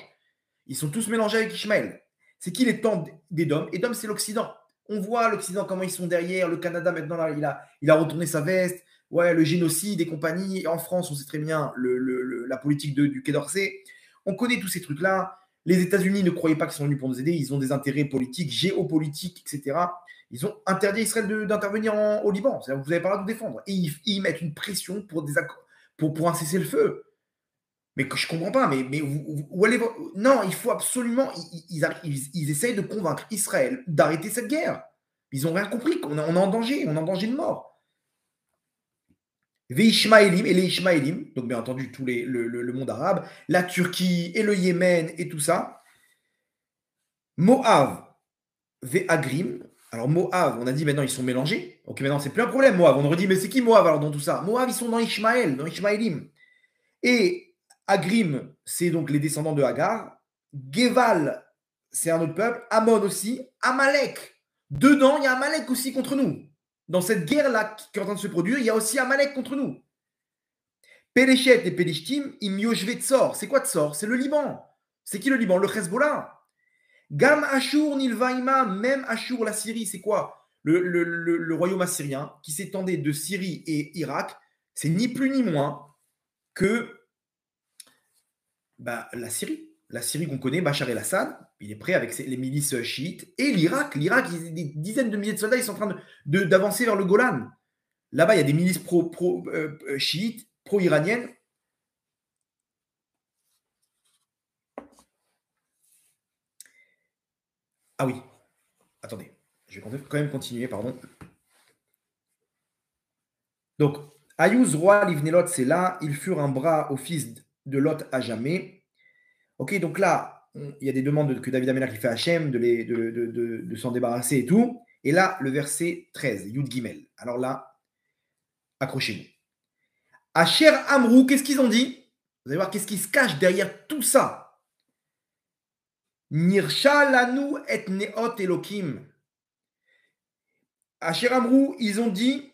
Ils sont tous mélangés avec Ishmaël. C'est qui les tentes d'Édom? Édom, c'est l'Occident. On voit l'Occident, comment ils sont derrière. Le Canada, maintenant, là, il a retourné sa veste. Ouais, le génocide et compagnie. En France, on sait très bien la politique du Quai d'Orsay. On connaît tous ces trucs-là. Les États-Unis ne croyaient pas qu'ils sont venus pour nous aider. Ils ont des intérêts politiques, géopolitiques, etc. Ils ont interdit à Israël d'intervenir au Liban. C'est-à-dire que vous n'avez pas le droit de défendre. Et ils mettent une pression pour un cessez-le-feu. Mais que je comprends pas. Mais où allez Non, il faut absolument. Ils essayent de convaincre Israël d'arrêter cette guerre. Ils n'ont rien compris. On est en danger. On est en danger de mort. Ishmaélim et les Ishmaélim, donc bien entendu tout le monde arabe, la Turquie et le Yémen et tout ça. Moav, Agrim. Alors Moav, on a dit maintenant ils sont mélangés. Ok, maintenant c'est plus un problème Moav. On aurait dit mais c'est qui Moav alors dans tout ça? Moav, ils sont dans Ishmaël, dans Ishmaélim. Et Agrim, c'est donc les descendants de Hagar. Geval, c'est un autre peuple. Ammon aussi. Amalek. Dedans, il y a Amalek aussi contre nous. Dans cette guerre-là qui est en train de se produire, il y a aussi Amalek contre nous. Péléchet et Pélishtim, im Yoshvé Tsor. C'est quoi Tsor? C'est le Liban. C'est qui le Liban? Le Hezbollah. Gam Ashur Nilvaima, même Ashur, la Syrie, c'est quoi? Le royaume assyrien qui s'étendait de Syrie et Irak, c'est ni plus ni moins que la Syrie. La Syrie qu'on connaît, Bachar el-Assad, il est prêt avec les milices chiites. Et l'Irak, des dizaines de milliers de soldats, ils sont en train d'avancer vers le Golan. Là-bas, il y a des milices chiites, pro-iraniennes. Ah oui, attendez, je vais quand même continuer, pardon. Donc, Ayouz, roi Livnelot, c'est là, ils furent un bras au fils de Lot à jamais. Ok, donc là, il y a des demandes que David Amelach fait à Hachem de s'en débarrasser et tout. Et là, le verset 13, Yud Gimel. Alors là, accrochez-vous. Asher Amrou, qu'est-ce qu'ils ont dit? Vous allez voir qu'est-ce qui se cache derrière tout ça. Nirsha lanu et neot Elokim. Asher Amrou, ils ont dit,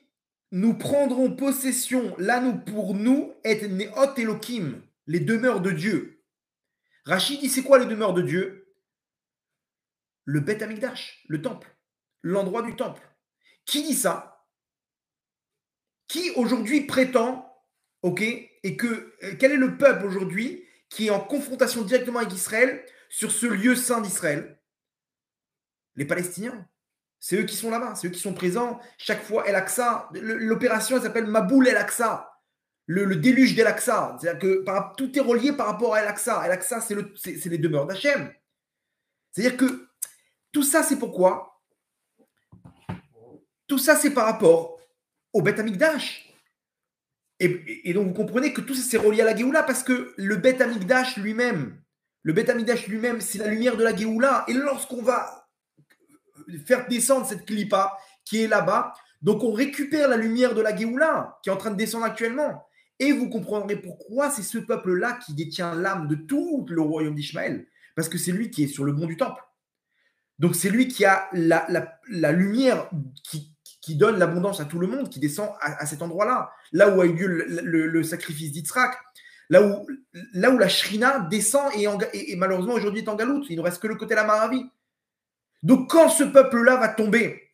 nous prendrons possession, là nous pour nous, et neot Elokim, les demeures de Dieu. Rachid dit, c'est quoi les demeures de Dieu? Le Beth Amikdash, le temple, l'endroit du temple. Qui dit ça? Qui aujourd'hui prétend, ok, et quel est le peuple aujourd'hui qui est en confrontation directement avec Israël sur ce lieu saint d'Israël? Les Palestiniens. C'est eux qui sont là-bas, c'est eux qui sont présents. Chaque fois, El Aqsa, l'opération s'appelle Maboul El Aqsa, le déluge d'El Aqsa. C'est-à-dire que tout est relié par rapport à El Aqsa. El Aqsa, c'est les demeures d'Hachem. C'est-à-dire que tout ça, c'est pourquoi? Tout ça, c'est par rapport au Beth Amikdash. Et donc, vous comprenez que tout ça, c'est relié à la Géoula parce que le Beth Amikdash lui-même, c'est la lumière de la Géoula. Et lorsqu'on va faire descendre cette clipa qui est là-bas, donc on récupère la lumière de la Géoula qui est en train de descendre actuellement. Et vous comprendrez pourquoi c'est ce peuple-là qui détient l'âme de tout le royaume d'Ishmaël. Parce que c'est lui qui est sur le mont du temple. Donc, c'est lui qui a la lumière qui donne l'abondance à tout le monde, qui descend à cet endroit-là, là où a eu lieu le sacrifice d'Yitzhak, là où la Shrina descend et malheureusement aujourd'hui est en galoute. Il ne reste que le côté de la Maravi. Donc, quand ce peuple-là va tomber,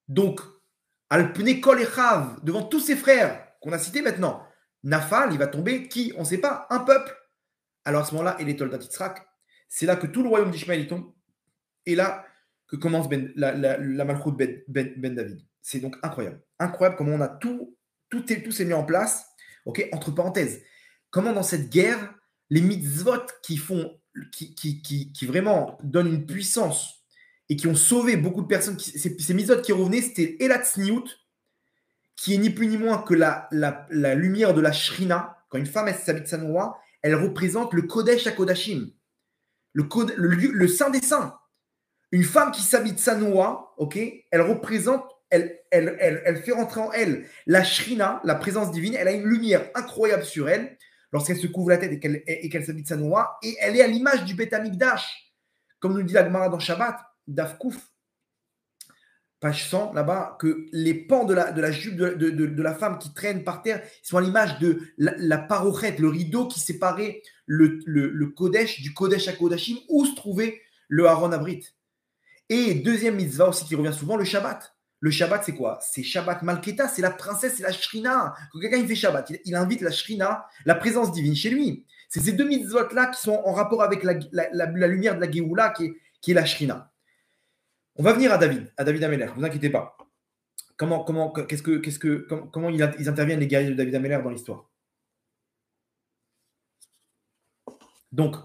donc, Alpne Kol Echav, devant tous ses frères qu'on a cités maintenant, Nafal, il va tomber qui? On ne sait pas, un peuple. Alors à ce moment-là, et les Toldat Yitzhak, c'est là que tout le royaume d'Ishmaël tombe, et là que commence la Malchoute ben David. C'est donc incroyable. Incroyable comment on a tout s'est mis en place. Ok, entre parenthèses, comment dans cette guerre, les mitzvot qui vraiment donnent une puissance et qui ont sauvé beaucoup de personnes, ces mitzvot qui revenaient, c'était Elat Tzniut, qui est ni plus ni moins que la lumière de la Shrina. Quand une femme s'habille Sanoa, elle représente le Kodesh HaKodashim, le Saint des Saints. Une femme qui s'habille Sanoa, ok, elle représente, elle fait rentrer en elle la Shrina, la présence divine. Elle a une lumière incroyable sur elle lorsqu'elle se couvre la tête et qu'elle s'habille Sanoa, et elle est à l'image du Beth Amikdash, comme nous dit la Gemara dans Shabbat, Dafkouf, page 100, là-bas, que les pans de la jupe de la femme qui traîne par terre sont à l'image de la parochette, le rideau qui séparait le Kodesh du Kodesh HaKodashim, où se trouvait le Aaron Abrit. Et deuxième mitzvah aussi qui revient souvent, le Shabbat. Le Shabbat, c'est quoi? C'est Shabbat Malketa, c'est la princesse, c'est la Shrina. Quand quelqu'un il fait Shabbat, il invite la Shrina, la présence divine chez lui. C'est ces deux mitzvot-là qui sont en rapport avec la lumière de la Géoula qui est la Shrina. On va venir à David Améler, ne vous inquiétez pas. Comment ils interviennent, les guerriers de David Améler, dans l'histoire? Donc,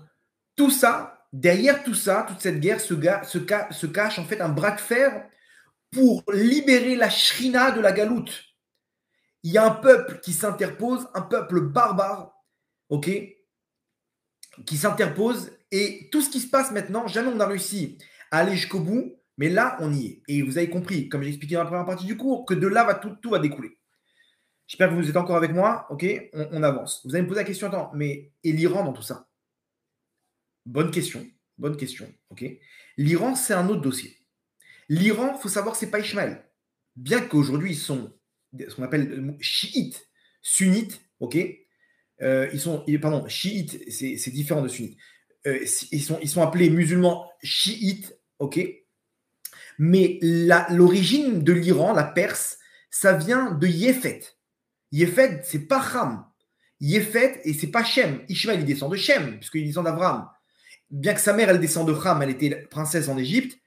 tout ça, derrière tout ça, toute cette guerre se cache en fait un bras de fer pour libérer la Shrina de la galoute. Il y a un peuple qui s'interpose, un peuple barbare, ok, qui s'interpose, et tout ce qui se passe maintenant, jamais on a réussi à aller jusqu'au bout, mais là, on y est. Et vous avez compris, comme j'ai expliqué dans la première partie du cours, que de là, tout va découler. J'espère que vous êtes encore avec moi, ok, on avance. Vous allez me poser la question, attends, mais et l'Iran dans tout ça? Bonne question, ok. L'Iran, c'est un autre dossier. L'Iran, il faut savoir que ce n'est pas Ishmaël. Bien qu'aujourd'hui, ils sont ce qu'on appelle chiites, sunnites, ok. Chiites, c'est différent de sunnites. Ils sont appelés musulmans chiites, ok. Mais l'origine de l'Iran, la Perse, ça vient de Yéfet. Yéfet, c'est pas Ham. Yéfet, et c'est pas Shem. Ishmaël, il descend de Shem, puisqu'il descend d'Abraham. Bien que sa mère, elle descend de Ham, elle était princesse en Égypte.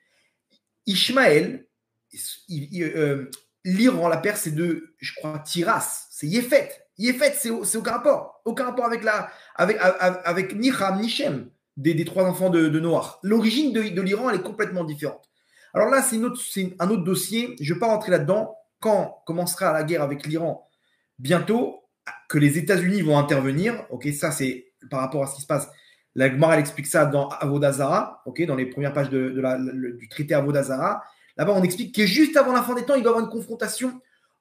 Ishmaël, l'Iran, la Perse, c'est de, je crois, Tiras. C'est Yéfet. Yéfet, c'est aucun rapport. Aucun rapport avec ni Ham, ni Shem, des trois enfants de Noach. L'origine de l'Iran, elle est complètement différente. Alors là, c'est un autre dossier. Je ne vais pas rentrer là-dedans. Quand commencera la guerre avec l'Iran, bientôt, que les États-Unis vont intervenir. Ok, ça, c'est par rapport à ce qui se passe. La Gemara, elle explique ça dans Avodah Zarah, ok, dans les premières pages du traité Avodah Zarah. Là-bas, on explique que juste avant la fin des temps, il doit y avoir une confrontation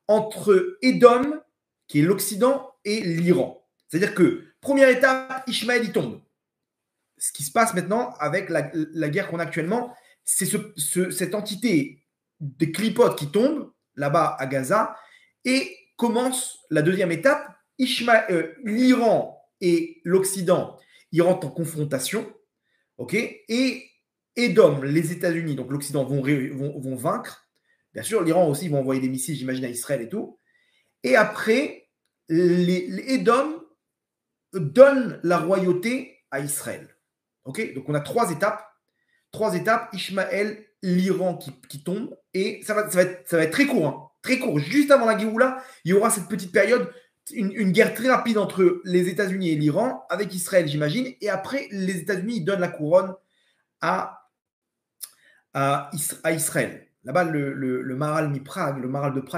entre Édom, qui est l'Occident, et l'Iran. C'est-à-dire que, première étape, Ishmaël, il tombe. Ce qui se passe maintenant avec la guerre qu'on a actuellement, c'est cette entité des clipotes qui tombe là-bas à Gaza, et commence la deuxième étape. L'Iran et l'Occident, ils rentrent en confrontation, ok, et Édom, les États-Unis, donc l'Occident, vont vaincre. Bien sûr, l'Iran aussi vont envoyer des missiles, j'imagine, à Israël et tout. Et après, les Édom donnent la royauté à Israël. Ok, donc on a trois étapes. Ishmaël, l'Iran qui tombe, et ça va être très court, hein, très court. Juste avant la Géoula, il y aura cette petite période, une guerre très rapide entre les États-Unis et l'Iran, avec Israël, j'imagine, et après, les États-Unis donnent la couronne à Israël. Là-bas, le Maharal de Prague,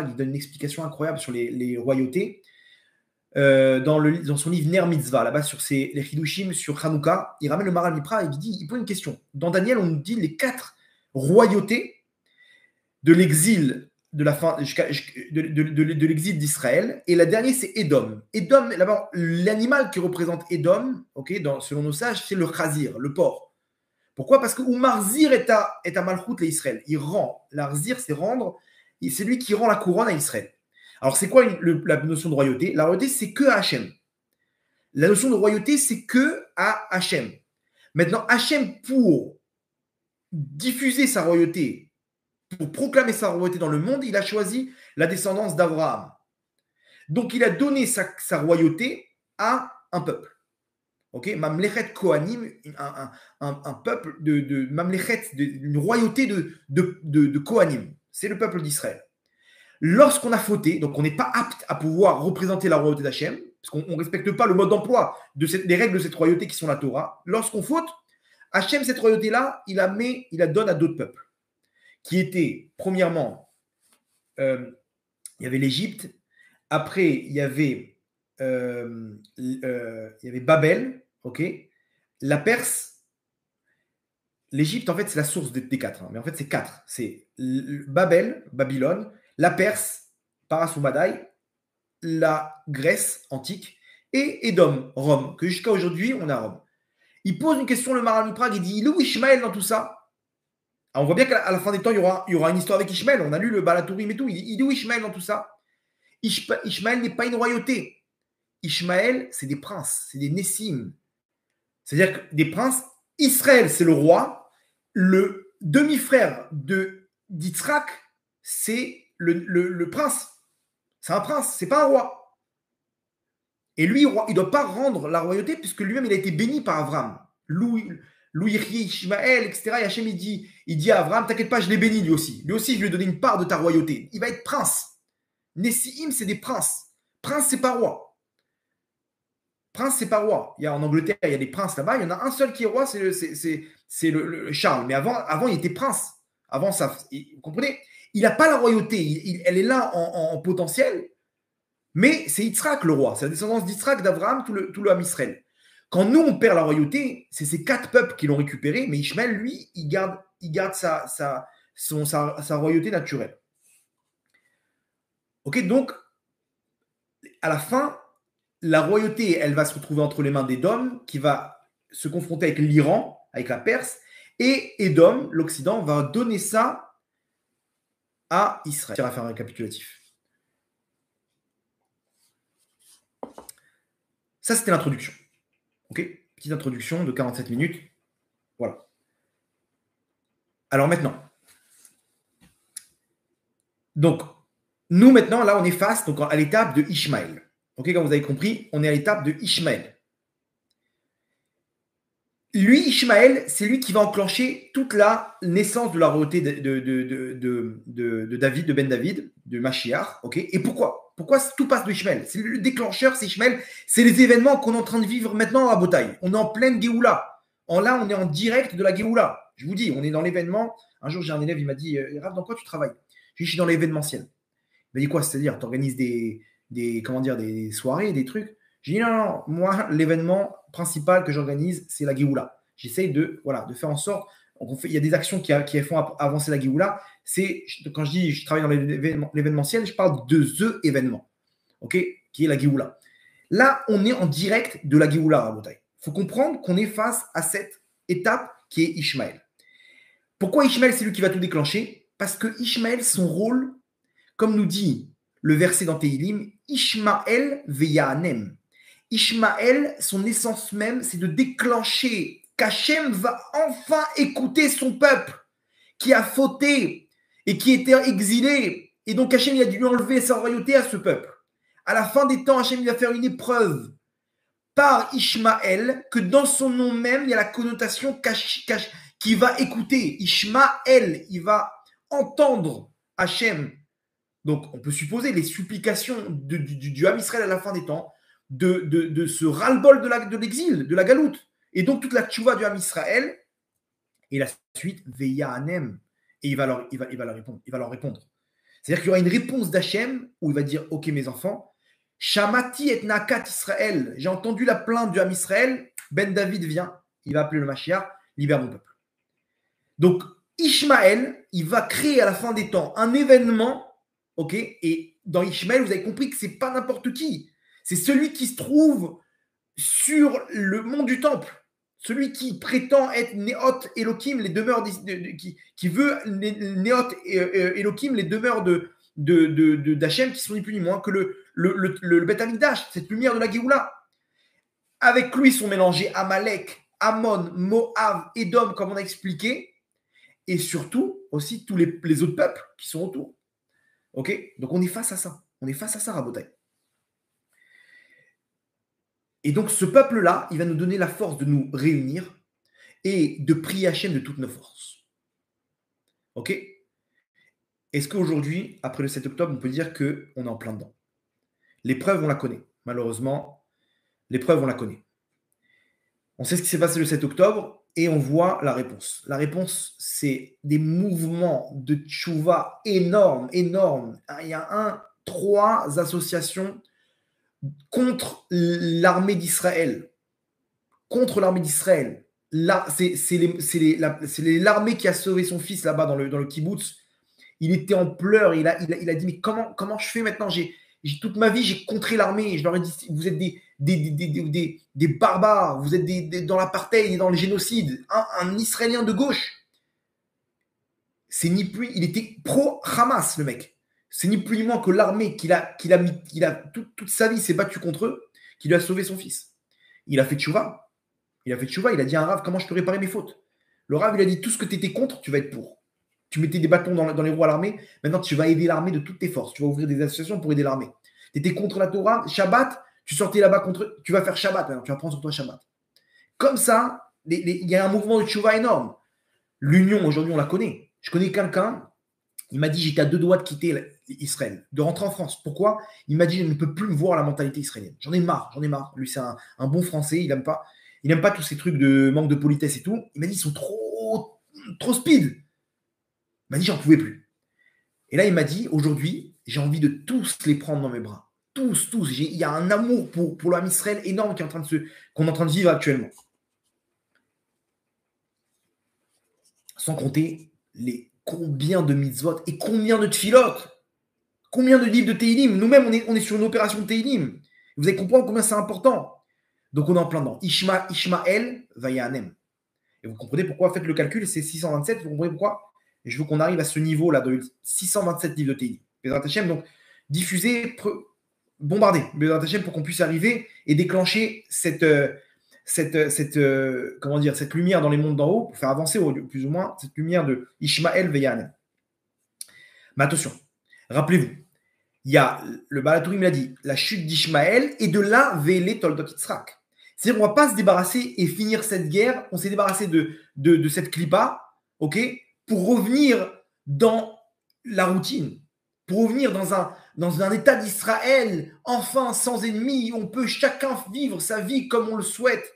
il donne une explication incroyable sur les royautés. Dans son livre Ner Mitzvah, là-bas sur les Hidushim, sur Hanouka, il ramène le Maharal Mipra et il pose une question. Dans Daniel, on nous dit les 4 royautés de l'exil de l'exil d'Israël, et la dernière c'est Édom. Édom, là-bas, l'animal qui représente Édom, ok, selon nos sages, c'est le chazir, le porc. Pourquoi? Parce que Umarzir est à Malchut les Israël. Il rend. L'arzir, c'est rendre. C'est lui qui rend la couronne à Israël. Alors, c'est quoi la notion de royauté? La royauté, c'est que à Hachem. La notion de royauté, c'est que à Hachem. Maintenant, Hachem, pour diffuser sa royauté, pour proclamer sa royauté dans le monde, il a choisi la descendance d'Abraham. Donc, il a donné sa royauté à un peuple. Ok, Mamlechet Kohanim, un peuple de Mamlechet, une royauté de Kohanim. C'est le peuple d'Israël. Lorsqu'on a fauté, donc on n'est pas apte à pouvoir représenter la royauté d'Hachem, parce qu'on ne respecte pas le mode d'emploi des règles de cette royauté qui sont la Torah, lorsqu'on faute, Hachem, cette royauté-là, il la donne à d'autres peuples, qui étaient, premièrement, il y avait l'Égypte, après, il y avait Babel, ok, la Perse, l'Égypte, en fait, c'est la source des quatre, hein, mais en fait, c'est quatre. C'est Babel, Babylone, la Perse, Parasoumadai, la Grèce antique et Édom, Rome, que jusqu'à aujourd'hui, on a Rome. Il pose une question, le Maharal Prague, il dit, il est où Ishmaël dans tout ça? Alors, on voit bien qu'à la fin des temps, il y aura une histoire avec Ishmaël. On a lu le Balatourim et tout. Il est où Ishmaël dans tout ça? Ishmaël n'est pas une royauté. Ishmaël, c'est des princes, c'est des Nessim. C'est-à-dire que des princes, Israël, c'est le roi. Le demi-frère d'Yitzhak, c'est le prince. C'est un prince, c'est pas un roi. Et lui, il ne doit pas rendre la royauté puisque lui-même, il a été béni par Abraham. Louis Ishmaël, etc. Et Hachem, il dit à Abraham, t'inquiète pas, je l'ai béni lui aussi. Lui aussi, je lui ai donné une part de ta royauté. Il va être prince. Nessiim, c'est des princes. Prince, c'est pas roi. Prince, c'est pas roi. Il y a, en Angleterre, il y a des princes là-bas. Il y en a un seul qui est roi, c'est le Charles. Mais avant, il était prince. Avant, ça, vous comprenez? Il n'a pas la royauté. Elle est là en potentiel. Mais c'est Yitzhak le roi. C'est la descendance d'Yitzhak, d'Abraham, tout le Ham Israël. Quand nous, on perd la royauté, c'est ces quatre peuples qui l'ont récupéré. Mais Ishmaël, lui, il garde sa royauté naturelle. Ok, donc, à la fin, la royauté, elle va se retrouver entre les mains d'Édom, qui va se confronter avec l'Iran, avec la Perse, et Édom, l'Occident, va donner ça à Israël. On va faire un récapitulatif. Ça, c'était l'introduction. Ok, petite introduction de 47 minutes. Voilà. Alors maintenant, donc, nous maintenant, là, on est face donc, à l'étape de Ishmaël. Ok, comme vous avez compris, on est à l'étape de Ishmaël. Lui, Ishmaël, c'est lui qui va enclencher toute la naissance de la royauté de David, de Ben David, de Mashiach. Ok, et pourquoi? Pourquoi tout passe de Ishmaël? C'est le déclencheur, c'est Ishmaël. C'est les événements qu'on est en train de vivre maintenant à Botaï. On est en pleine Géoula. Là, on est en direct de la Géoula. Je vous dis, on est dans l'événement. Un jour, j'ai un élève, il m'a dit, Rav, dans quoi tu travailles? Je suis dans l'événementiel. Il m'a dit quoi? C'est-à-dire, tu organises des soirées, des trucs? J'ai dit non, moi, l'événement principal que j'organise, c'est la Géoula. J'essaye de faire en sorte. Il y a des actions qui font avancer la Géoula. Quand je dis je travaille dans l'événementiel, je parle de the événement, qui est la Géoula. Là, on est en direct de la Géoula à Botaï. Il faut comprendre qu'on est face à cette étape qui est Ishmaël. Pourquoi Ishmaël, c'est lui qui va tout déclencher? Parce que Ishmaël, son rôle, comme nous dit le verset dans Tehilim, Ishmaël veyanem. Ishmaël, son essence même, c'est de déclencher qu'Hachem va enfin écouter son peuple qui a fauté et qui était exilé. Et donc Hachem, il a dû lui enlever sa royauté à ce peuple. À la fin des temps, Hachem, il va faire une épreuve par Ishmaël, que dans son nom même, il y a la connotation qui va écouter. Ishmaël, il va entendre Hachem. Donc, on peut supposer les supplications du Ham Israël à la fin des temps, de ce ras-le-bol de l'exil, de la galoute. Et donc, toute la tchouva du Ham Israël, et la suite, Veya Anem, et il va leur répondre. C'est-à-dire qu'il y aura une réponse d'Hachem où il va dire, ok mes enfants, Shamati et Nakat Israël, j'ai entendu la plainte du Ham Israël, Ben David vient, il va appeler le Mashiach, libère mon peuple. Donc, Ishmaël, il va créer à la fin des temps un événement. Ok, et dans Ishmaël, vous avez compris que c'est pas n'importe qui. C'est celui qui se trouve sur le mont du temple, celui qui prétend être Néot Elohim, les demeures qui veut Néot Elohim, les demeures d'Hachem, qui sont ni plus ni moins que le Beth Amikdash, cette lumière de la Géoula. Avec lui sont mélangés Amalek, Ammon, Moab, Édom, comme on a expliqué, et surtout aussi tous les autres peuples qui sont autour. Ok? Donc on est face à ça. On est face à ça, Rabotai. Et donc ce peuple-là, il va nous donner la force de nous réunir et de prier Hachem de toutes nos forces. Ok? Est-ce qu'aujourd'hui, après le 7 octobre, on peut dire qu'on est en plein dedans? L'épreuve, on la connaît. Malheureusement, l'épreuve, on la connaît. On sait ce qui s'est passé le 7 octobre et on voit la réponse. La réponse, c'est des mouvements de tchouva énormes, énormes. Il y a 3 associations contre l'armée d'Israël. Contre l'armée d'Israël. Là, c'est l'armée qui a sauvé son fils là-bas dans le kibbutz. Il était en pleurs. Il a dit, mais comment je fais maintenant? Toute ma vie, j'ai contré l'armée. Je leur ai dit, vous êtes des barbares. Vous êtes dans l'apartheid et dans le génocide. Un Israélien de gauche. C'est ni plus... Il était pro-Hamas, le mec. C'est ni plus ni moins que l'armée qu'il a toute sa vie s'est battue contre eux, qui lui a sauvé son fils. Il a fait tchouva. Il a dit à un rave, comment je peux réparer mes fautes? Le rave, il a dit, tout ce que tu étais contre, tu vas être pour. Tu mettais des bâtons dans les roues à l'armée, maintenant tu vas aider l'armée de toutes tes forces. Tu vas ouvrir des associations pour aider l'armée. Tu étais contre la Torah, Shabbat, tu sortais là-bas contre... Tu vas faire Shabbat, maintenant, tu vas prendre sur toi Shabbat. Comme ça, il y a un mouvement de tchouva énorme. L'union, aujourd'hui, on la connaît. Je connais quelqu'un, il m'a dit, j'étais à 2 doigts de quitter Israël, de rentrer en France. Pourquoi? Il m'a dit, je ne peux plus me voir la mentalité israélienne. J'en ai marre. Lui, c'est un bon Français, il n'aime pas tous ces trucs de manque de politesse et tout. Il m'a dit, ils sont trop speed. Il m'a dit, j'en pouvais plus. Et là, il m'a dit, aujourd'hui, j'ai envie de tous les prendre dans mes bras. Tous. Il y a un amour pour l'homme Israël énorme qu'on est en train de vivre actuellement. Sans compter combien de mitzvot et combien de tfilot, combien de livres de Teilim. Nous-mêmes, on est sur une opération de Teilim. Vous allez comprendre combien c'est important. Donc, on est en plein dedans. Ishmael vayanem. Et vous comprenez pourquoi, faites le calcul, c'est 627. Vous comprenez pourquoi? Et je veux qu'on arrive à ce niveau-là, de 627 livres de Teilim. Bezrat Hashem, donc, diffuser, bombarder Bezrat Hashem pour qu'on puisse arriver et déclencher cette lumière dans les mondes d'en haut, pour faire avancer plus ou moins cette lumière de Ishmael Veyanem. Mais attention, rappelez-vous, il y a, le Baal HaTurim l'a dit, la chute d'Ishmael et de là, Vele Toldot Yitzhak. C'est-à-dire qu'on ne va pas se débarrasser et finir cette guerre, on s'est débarrassé de cette clipa, ok, pour revenir dans la routine, pour revenir dans un état d'Israël, enfin, sans ennemis, on peut chacun vivre sa vie comme on le souhaite.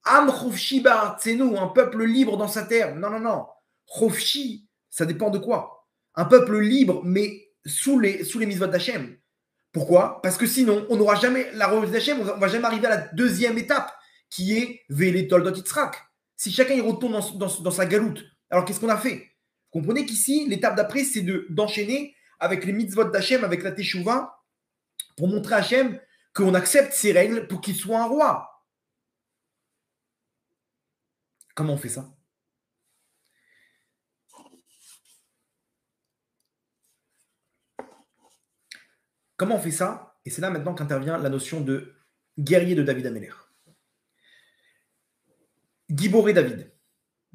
Am Chofshi Ba'artzenu, un peuple libre dans sa terre. Non. Chofshi, ça dépend de quoi? Un peuple libre, mais sous les mitzvot d'Hachem. Pourquoi? Parce que sinon, on n'aura jamais la revanche d'Hachem, on ne va jamais arriver à la deuxième étape, qui est Vele Toldot Yitzhak. Si chacun y retourne dans sa galoute, alors qu'est-ce qu'on a fait? Vous comprenez qu'ici, l'étape d'après, c'est d'enchaîner avec les mitzvot d'Hachem, avec la Teshuvah, pour montrer à Hachem qu'on accepte ses règles pour qu'il soit un roi. Comment on fait ça? Comment on fait ça? Et c'est là maintenant qu'intervient la notion de guerrier de David Améler. Giboré David.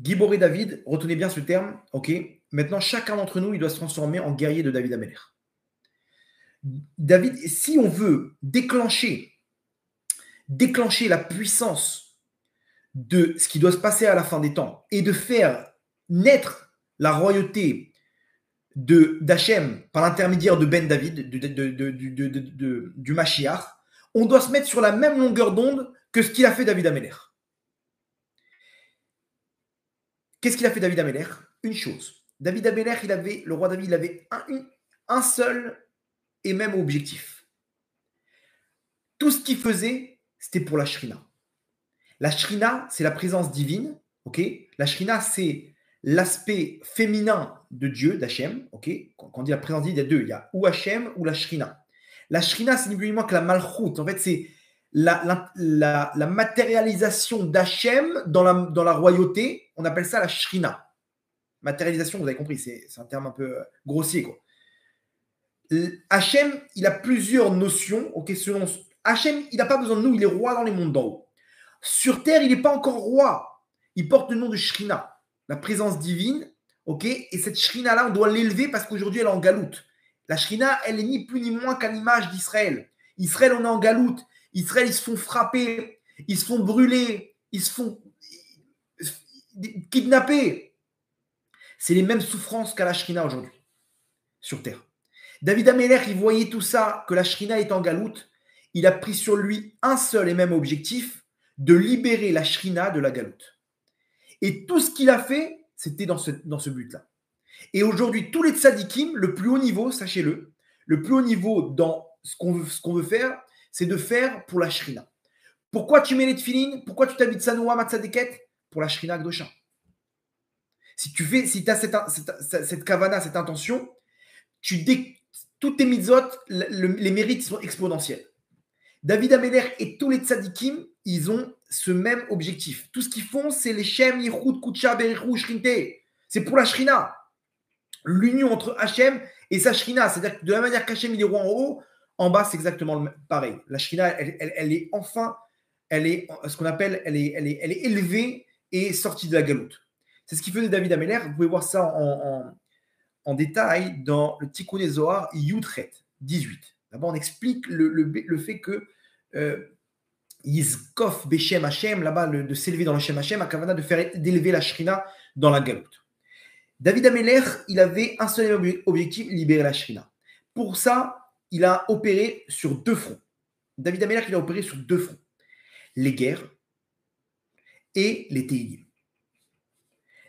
Giboré David, retenez bien ce terme, ok? Maintenant, chacun d'entre nous, il doit se transformer en guerrier de David Améler. David, si on veut déclencher la puissance de ce qui doit se passer à la fin des temps et de faire naître la royauté d'Hachem par l'intermédiaire de Ben David, du Mashiach, on doit se mettre sur la même longueur d'onde que ce qu'il a fait David Améler. Qu'est-ce qu'il a fait David Améler? Une chose. David Améler, le roi David, il avait un seul et même objectif. Tout ce qu'il faisait, c'était pour la Shrina. La Shrina, c'est la présence divine. Ok, la Shrina, c'est l'aspect féminin de Dieu, d'Hachem. Ok, quand on dit la présence divine, il y a deux. Il y a ou Hachem ou la Shrina. La Shrina, c'est ni plus ni moins que la Malchut. En fait, c'est la matérialisation d'Hachem dans la royauté, on appelle ça la Shrina. Matérialisation, vous avez compris, c'est un terme un peu grossier, quoi. Hachem, il a plusieurs notions. Ok, selon Hachem, il n'a pas besoin de nous, il est roi dans les mondes d'en haut. Sur terre, il n'est pas encore roi. Il porte le nom de Shrina, la présence divine. Ok, et cette Shrina-là, on doit l'élever parce qu'aujourd'hui, elle est en galoute. La Shrina, elle est ni plus ni moins qu'à l'image d'Israël. Israël, on est en galoute. Israël, ils se font frapper, ils se font brûler, ils se font kidnapper. C'est les mêmes souffrances qu'à la Shrina aujourd'hui, sur terre. David Améler, il voyait tout ça, que la Shrina est en galoute. Il a pris sur lui un seul et même objectif, de libérer la Shrina de la galoute. Et tout ce qu'il a fait, c'était dans ce but-là. Et aujourd'hui, tous les tzadikim, le plus haut niveau, sachez-le, le plus haut niveau dans ce qu'on veut faire, c'est de faire pour la Shrina. Pourquoi tu mets les tefilines? Pourquoi tu t'habites Sanoua Matzadeket? Pour la Shrina Gdosha. Si tu as cette kavana, cette intention, toutes tes mitzvot, les mérites sont exponentiels. David Améler et tous les tzadikim, ils ont ce même objectif. Tout ce qu'ils font, c'est les Shem, Yichud, Kutsha, Berichou, Shrinte. C'est pour la Shrina. L'union entre Hachem et sa Shrina. C'est-à-dire que de la manière qu'Hachem il est roi en haut, en bas, c'est exactement pareil. La Shrina, elle est enfin, elle est ce qu'on appelle, elle est élevée et sortie de la galoute. C'est ce qu'il faisait David Améler. Vous pouvez voir ça en détail dans le Tikkun Zohar Yudchet 18. D'abord, on explique le fait que Yizkof Beshem Hashem, là-bas, de s'élever dans le Shem Hashem, à Kavana d'élever la Shrina dans la galoute. David Améler, il avait un seul objectif, libérer la Shrina. Pour ça, il a opéré sur deux fronts. David Améler, il a opéré sur deux fronts. Les guerres et les Teilim.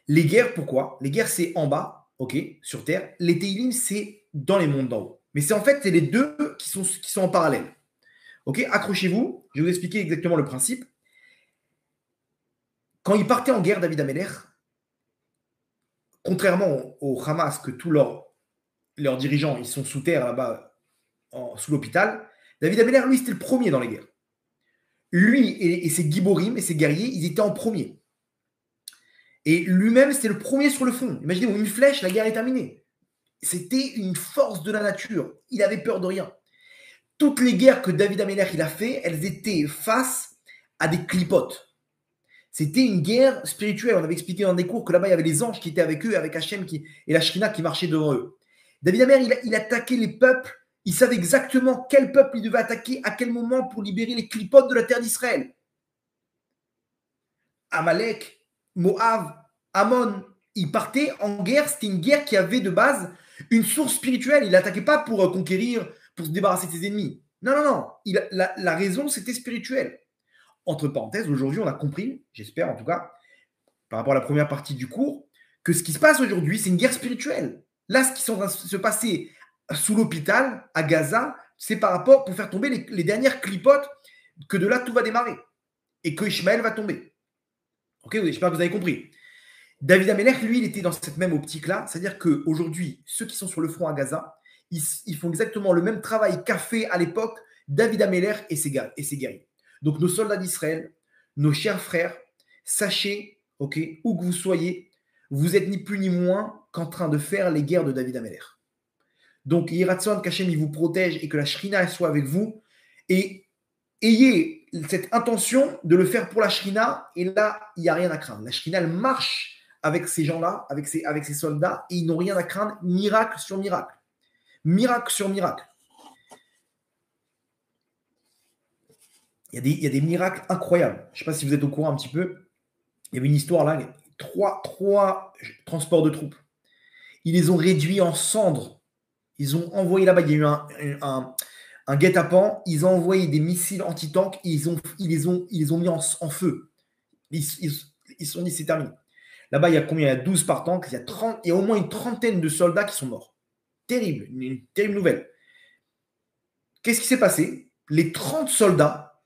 Les guerres, pourquoi? Les guerres, c'est en bas, ok, sur terre. Les Teilim, c'est dans les mondes d'en haut. Mais c'est en fait, c'est les deux qui sont en parallèle. Ok, accrochez-vous, je vais vous expliquer exactement le principe. Quand il partait en guerre, David Améler, contrairement au Hamas, que tous leurs dirigeants, ils sont sous terre là-bas, sous l'hôpital, David Améler, lui, c'était le premier dans les guerres. Lui et ses giborim et ses guerriers, ils étaient en premier. Et lui-même, c'était le premier sur le front. Imaginez, une flèche, la guerre est terminée. C'était une force de la nature. Il avait peur de rien. Toutes les guerres que David Améler il a fait, elles étaient face à des clipotes. C'était une guerre spirituelle. On avait expliqué dans des cours que là-bas, il y avait les anges qui étaient avec eux, avec Hachem et la Shrina qui marchaient devant eux. David Améler, il attaquait les peuples. Il savait exactement quel peuple il devait attaquer, à quel moment pour libérer les clipotes de la terre d'Israël. Amalek, Moab, Ammon, il partait en guerre. C'était une guerre qui avait de base une source spirituelle. Il n'attaquait pas pour conquérir, pour se débarrasser de ses ennemis. Non. La raison, c'était spirituel. Entre parenthèses, aujourd'hui, on a compris, j'espère en tout cas, par rapport à la première partie du cours, que ce qui se passe aujourd'hui, c'est une guerre spirituelle. Là, ce qui est en train de se passer sous l'hôpital, à Gaza, c'est par rapport pour faire tomber les dernières clipotes, que de là, tout va démarrer. Et que Ishmaël va tomber. Ok, j'espère que vous avez compris. David Améler, lui, il était dans cette même optique-là. C'est-à-dire qu'aujourd'hui, ceux qui sont sur le front à Gaza, ils font exactement le même travail qu'a fait à l'époque David Améler et ses guerriers. Donc, nos soldats d'Israël, nos chers frères, sachez, ok, où que vous soyez, vous êtes ni plus ni moins qu'en train de faire les guerres de David Améler. Donc, Yiratson, qu'Hachem, il vous protège et que la Shrina soit avec vous. Et ayez cette intention de le faire pour la Shrina. Et là, il n'y a rien à craindre. La Shrina, elle marche avec ces gens-là, avec ces soldats, et ils n'ont rien à craindre, miracle sur miracle. Miracle sur miracle. Il y a des miracles incroyables. Je ne sais pas si vous êtes au courant un petit peu. Il y avait une histoire là, trois transports de troupes. Ils les ont réduits en cendres. Ils ont envoyé là-bas, il y a eu un guet-apens. Ils ont envoyé des missiles anti-tanks. Ils les ont mis en feu. Ils se sont dit, c'est terminé. Là-bas, il y a combien? Il y a 12 par tank. Il y a au moins une trentaine de soldats qui sont morts. Terrible, une terrible nouvelle. Qu'est-ce qui s'est passé? Les 30 soldats,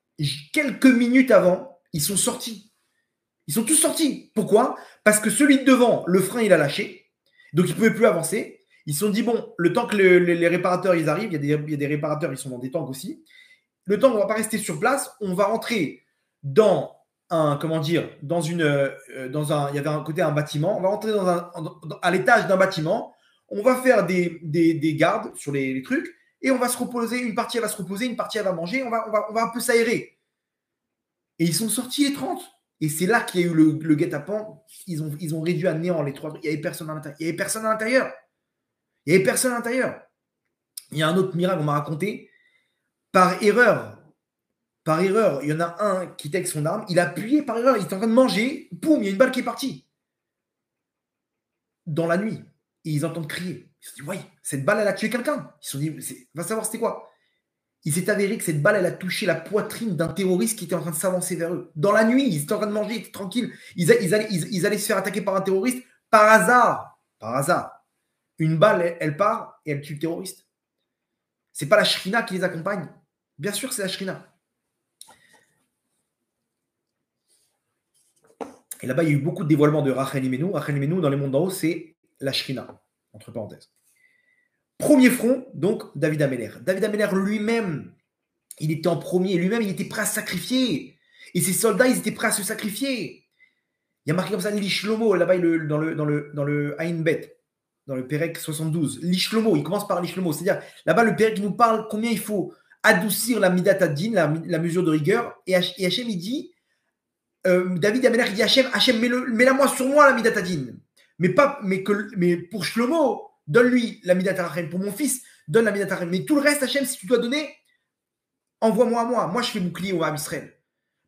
quelques minutes avant, ils sont sortis. Ils sont tous sortis. Pourquoi? Parce que celui de devant, le frein, il a lâché. Donc, il ne pouvait plus avancer. Ils se sont dit, bon, le temps que les réparateurs ils arrivent, il y a des réparateurs, ils sont dans des tanks aussi. le temps qu'on ne va pas rester sur place, on va rentrer dans comment dire, il y avait un côté un bâtiment, on va rentrer à l'étage d'un bâtiment, on va faire des gardes sur les trucs, et on va se reposer, une partie elle va se reposer, une partie elle va manger, on va un peu s'aérer. Et ils sont sortis les 30. Et c'est là qu'il y a eu le guet-apens. Ils ont réduit à néant les 3 trucs. Il n'y avait personne à l'intérieur. Il n'y avait personne à l'intérieur. Il y a un autre miracle qu'on m'a raconté. Par erreur, il y en a un qui était avec son arme. Il a appuyé par erreur. Il était en train de manger. Boum, il y a une balle qui est partie. Dans la nuit. Et ils entendent crier. Ils se sont dit, ouais, cette balle, elle a tué quelqu'un. Ils se sont dit, va savoir c'était quoi. Il s'est avéré que cette balle, elle a touché la poitrine d'un terroriste qui était en train de s'avancer vers eux. Dans la nuit, ils étaient en train de manger, ils étaient tranquilles. Ils allaient se faire attaquer par un terroriste. Par hasard, une balle, elle part et elle tue le terroriste. C'est pas la Shrina qui les accompagne. Bien sûr, c'est la Shrina. Et là-bas, il y a eu beaucoup de dévoilements de Rachel Imenu. Rachel Imenu, dans les mondes d'en haut, c'est la Shrina, entre parenthèses. Premier front, donc, David Ameller. David Ameller lui-même, il était en premier. Lui-même, il était prêt à se sacrifier. Et ses soldats, ils étaient prêts à se sacrifier. Il y a marqué comme ça l'Ishlomo, là-bas, dans le Ain Bet, dans le Pérec 72. L'Ishlomo, il commence par l'Ishlomo. C'est-à-dire, là-bas, le Pérec nous parle combien il faut adoucir la Midat Adin, la mesure de rigueur. Et Hachem, il dit, David Ameller, il dit Hachem, mets-la moi sur moi, la Midat Adin. Mais pour Shlomo, donne-lui la Midat Rachel. Pour mon fils, donne la Midat Rachel. Mais tout le reste, Hachem, si tu dois donner, envoie-moi à moi. Moi, je fais bouclier au Ham Israël.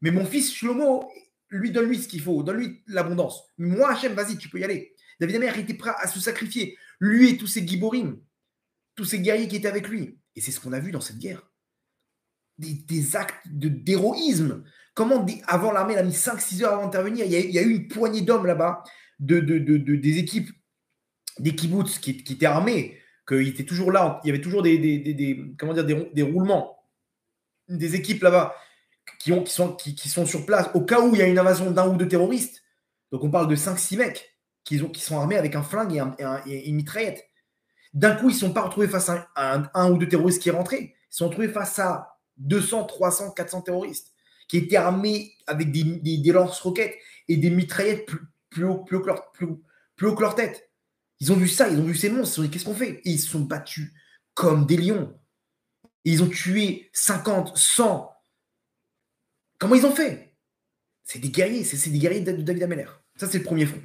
Mais mon fils Shlomo, donne-lui ce qu'il faut. Donne-lui l'abondance. Mais moi, Hachem, vas-y, tu peux y aller. David Ameller était prêt à se sacrifier. Lui et tous ses giborim, tous ces guerriers qui étaient avec lui. Et c'est ce qu'on a vu dans cette guerre. Des actes d'héroïsme. Comment, avant l'armée, elle a mis 5-6 heures avant d'intervenir. Il y a eu une poignée d'hommes là-bas, des équipes, des kibbutz qui étaient armés, qu'ils étaient toujours là. Il y avait toujours des roulements. Des équipes là-bas qui sont sur place au cas où il y a une invasion d'un ou deux terroristes. Donc on parle de 5-6 mecs qui sont armés avec un flingue et une mitraillette. D'un coup, ils ne sont pas retrouvés face à un ou deux terroristes qui est rentré. Ils sont retrouvés face à 200, 300, 400 terroristes qui étaient armés avec des lance-roquettes et des mitraillettes plus haut que leur tête. Ils ont vu ça, ils ont vu ces monstres, ils se sont dit qu'est-ce qu'on fait? Et ils se sont battus comme des lions. Et ils ont tué 50, 100. Comment ils ont fait? C'est des guerriers, c'est des guerriers de David Ameller. Ça, c'est le premier front.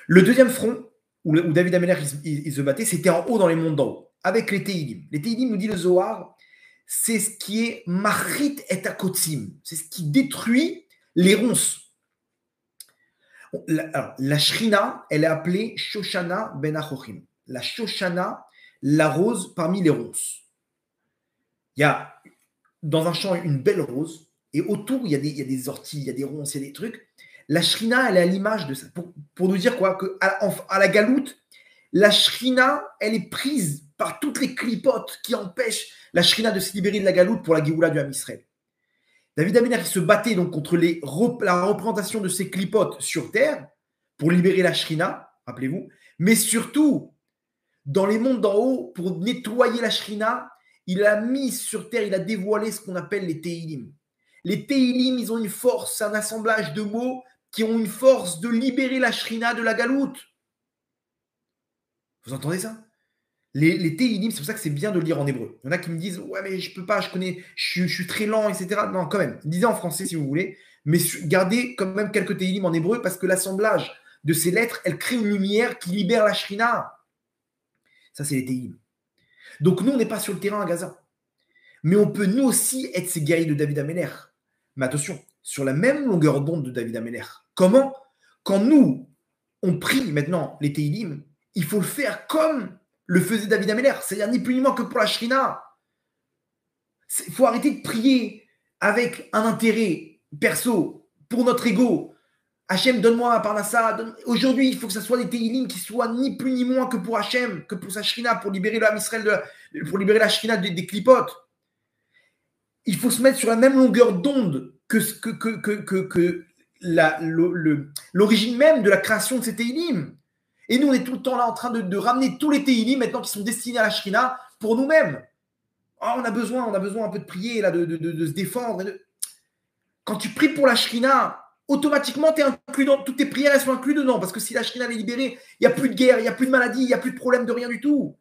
Le deuxième front, où David Ameller il se battait, c'était en haut dans les mondes d'en haut, avec les Teilim. Les Teilim, nous dit le Zohar, c'est ce qui est Marit et Akotsim. C'est ce qui détruit les ronces. Alors, la Shrina, elle est appelée Shoshana ben Achochim. La Shoshana, la rose parmi les ronces. Il y a dans un champ une belle rose, et autour, il y a des orties, il y a des ronces, il y a des trucs. La Shrina, elle est à l'image de ça. Pour nous dire quoi? À la galoute, la Shrina, elle est prise par toutes les clipotes qui empêchent la Shrina de se libérer de la galoute pour la Géoula du Ham Israël. David Ameller, il se battait donc contre la représentation de ces clipotes sur terre pour libérer la Shrina, rappelez-vous, mais surtout, dans les mondes d'en haut, pour nettoyer la Shrina, il a mis sur terre, il a dévoilé ce qu'on appelle les Teilim. Les Teilim, ils ont une force, c'est un assemblage de mots qui ont une force de libérer la Shrina de la galoute. Vous entendez ça? Les Teilim, c'est pour ça que c'est bien de lire en hébreu. Il y en a qui me disent, ouais, mais je peux pas, je suis très lent, etc. Non, quand même, lisez en français si vous voulez, mais gardez quand même quelques Teilim en hébreu parce que l'assemblage de ces lettres, elle crée une lumière qui libère la Shrina. Ça, c'est les Teilim. Donc, nous, on n'est pas sur le terrain à Gaza. Mais on peut, nous aussi, être ces guerriers de David Ameller. Mais attention, sur la même longueur d'onde de David Ameller. Comment? Quand nous, on prie maintenant les Teilim, il faut le faire comme le faisait David Ameller. C'est-à-dire ni plus ni moins que pour la Shrina. Il faut arrêter de prier avec un intérêt perso, pour notre ego. Hachem, donne-moi un Parnassa. Aujourd'hui, il faut que ce soit des Teilim qui soient ni plus ni moins que pour Hachem, que pour sa Shrina, pour libérer le Ham Israël, pour libérer la Shrina des clipotes. Il faut se mettre sur la même longueur d'onde que l'origine même de la création de ces Teilim. Et nous, on est tout le temps là en train de ramener tous les Teilim maintenant qui sont destinés à la Shrina pour nous-mêmes. Oh, on a besoin un peu de prier, là, de se défendre. Quand tu pries pour la Shrina, automatiquement, tu es inclus dans toutes tes prières, elles sont incluses dedans. Parce que si la Shrina est libérée, il n'y a plus de guerre, il n'y a plus de maladie, il n'y a plus de problème de rien du tout.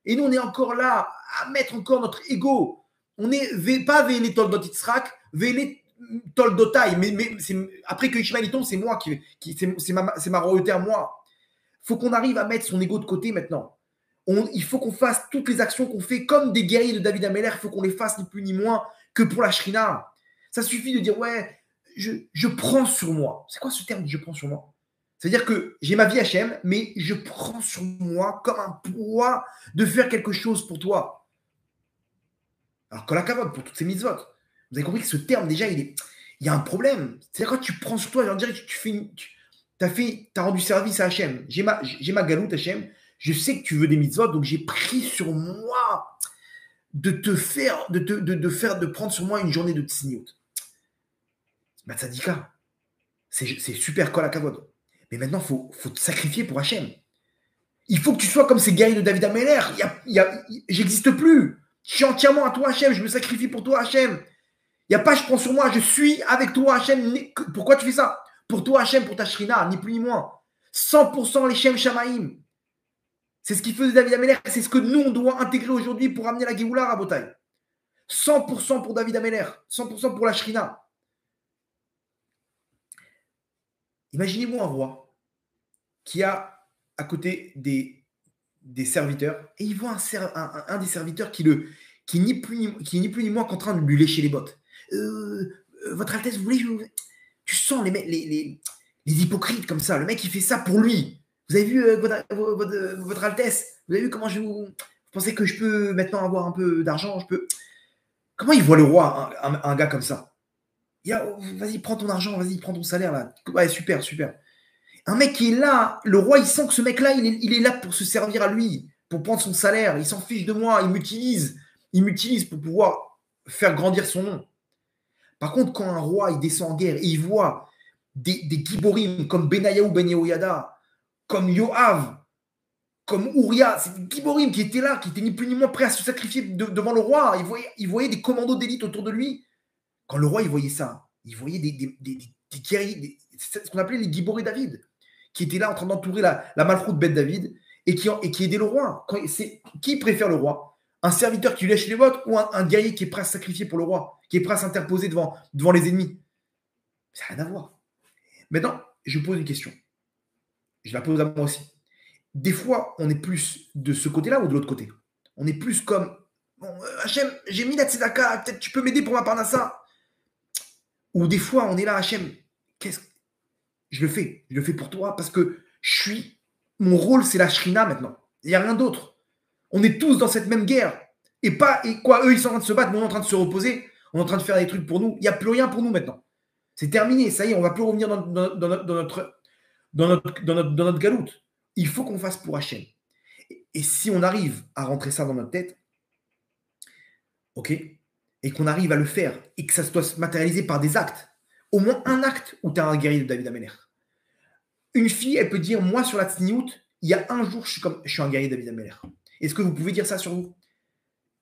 Et nous, on est encore là à mettre encore notre ego. On n'est pas Véné Toldot Yitzhak, Véné Toldotai. Mais après que Ishmael tombe, c'est moi c'est ma royauté à moi. Il faut qu'on arrive à mettre son ego de côté maintenant. Il faut qu'on fasse toutes les actions qu'on fait comme des guerriers de David Ameller. Il faut qu'on les fasse ni plus ni moins que pour la Shrina. Ça suffit de dire, ouais, je prends sur moi. C'est quoi ce terme, je prends sur moi? C'est-à-dire que j'ai ma vie Hachem, mais je prends sur moi comme un poids de faire quelque chose pour toi. Alors, kol hakavod pour toutes ces mitzvot. Vous avez compris que ce terme, déjà, il y a un problème. C'est-à-dire quand tu prends sur toi, on dirait que tu as rendu service à Hachem. J'ai ma galoute Hachem. Je sais que tu veux des mitzvot, donc j'ai pris sur moi de prendre sur moi une journée de tsniout. Bah, tzadika, c'est super kol hakavod. Mais maintenant, il faut te sacrifier pour Hachem. Il faut que tu sois comme ces guerriers de David Ameller. J'existe plus. Je suis entièrement à toi, Hachem. Je me sacrifie pour toi, Hachem. Il n'y a pas je prends sur moi, je suis avec toi, Hachem. Pourquoi tu fais ça? Pour toi, Hachem, pour ta Shrina, ni plus ni moins. 100% les Shem Shamaim. C'est ce qu'il faisait David Ameller. C'est ce que nous, on doit intégrer aujourd'hui pour amener la Géoula à Botaï. 100% pour David Ameller. 100% pour la Shrina. Imaginez-vous un roi qui a à côté des serviteurs et il voit un des serviteurs qui est ni plus ni moins qu'en train de lui lécher les bottes. Votre Altesse, vous voulez, tu sens les hypocrites comme ça. Le mec, il fait ça pour lui. Vous avez vu votre Altesse? Vous avez vu comment vous pensez que je peux maintenant avoir un peu d'argent? Comment il voit le roi, un gars comme ça? Vas-y, prends ton argent, vas-y, prends ton salaire là. Ouais, super, super. Un mec qui est là, le roi, il sent que ce mec-là, il est là pour se servir à lui, pour prendre son salaire. Il s'en fiche de moi, il m'utilise pour pouvoir faire grandir son nom. Par contre, quand un roi, il descend en guerre et il voit des giborim comme Benayahu Ben Yehoyada, comme Yoav, comme Uriah, c'est des giborim qui étaient là, qui étaient ni plus ni moins prêts à se sacrifier devant le roi. Il voyait des commandos d'élite autour de lui. Quand le roi, il voyait ça, il voyait des guerriers, c'est ce qu'on appelait les Giboré David, qui étaient là en train d'entourer la malchoute bête David et qui aidaient le roi. Qui préfère le roi? Un serviteur qui lui lèche les bottes ou un guerrier qui est prêt à se sacrifier pour le roi, qui est prêt à s'interposer devant les ennemis? Ça n'a rien à voir. Maintenant, je pose une question. Je la pose à moi aussi. Des fois, on est plus de ce côté-là ou de l'autre côté? On est plus comme, bon, Hachem, j'ai mis la tzedaka, peut-être tu peux m'aider pour ma parnassa. Ou des fois, on est là, Hachem, je le fais pour toi parce que mon rôle, c'est la Shrina maintenant. Il n'y a rien d'autre. On est tous dans cette même guerre. Et quoi, eux, ils sont en train de se battre, nous, on est en train de se reposer, on est en train de faire des trucs pour nous. Il n'y a plus rien pour nous maintenant. C'est terminé, ça y est, on ne va plus revenir dans notre galoute. Il faut qu'on fasse pour Hachem. Et si on arrive à rentrer ça dans notre tête, ok, et qu'on arrive à le faire, et que ça doit se matérialiser par des actes, au moins un acte où tu as un guerrier de David Ameller. Une fille, elle peut dire, moi, sur la tsniout, il y a un jour, je suis un guerrier de David Ameller. Est-ce que vous pouvez dire ça sur vous?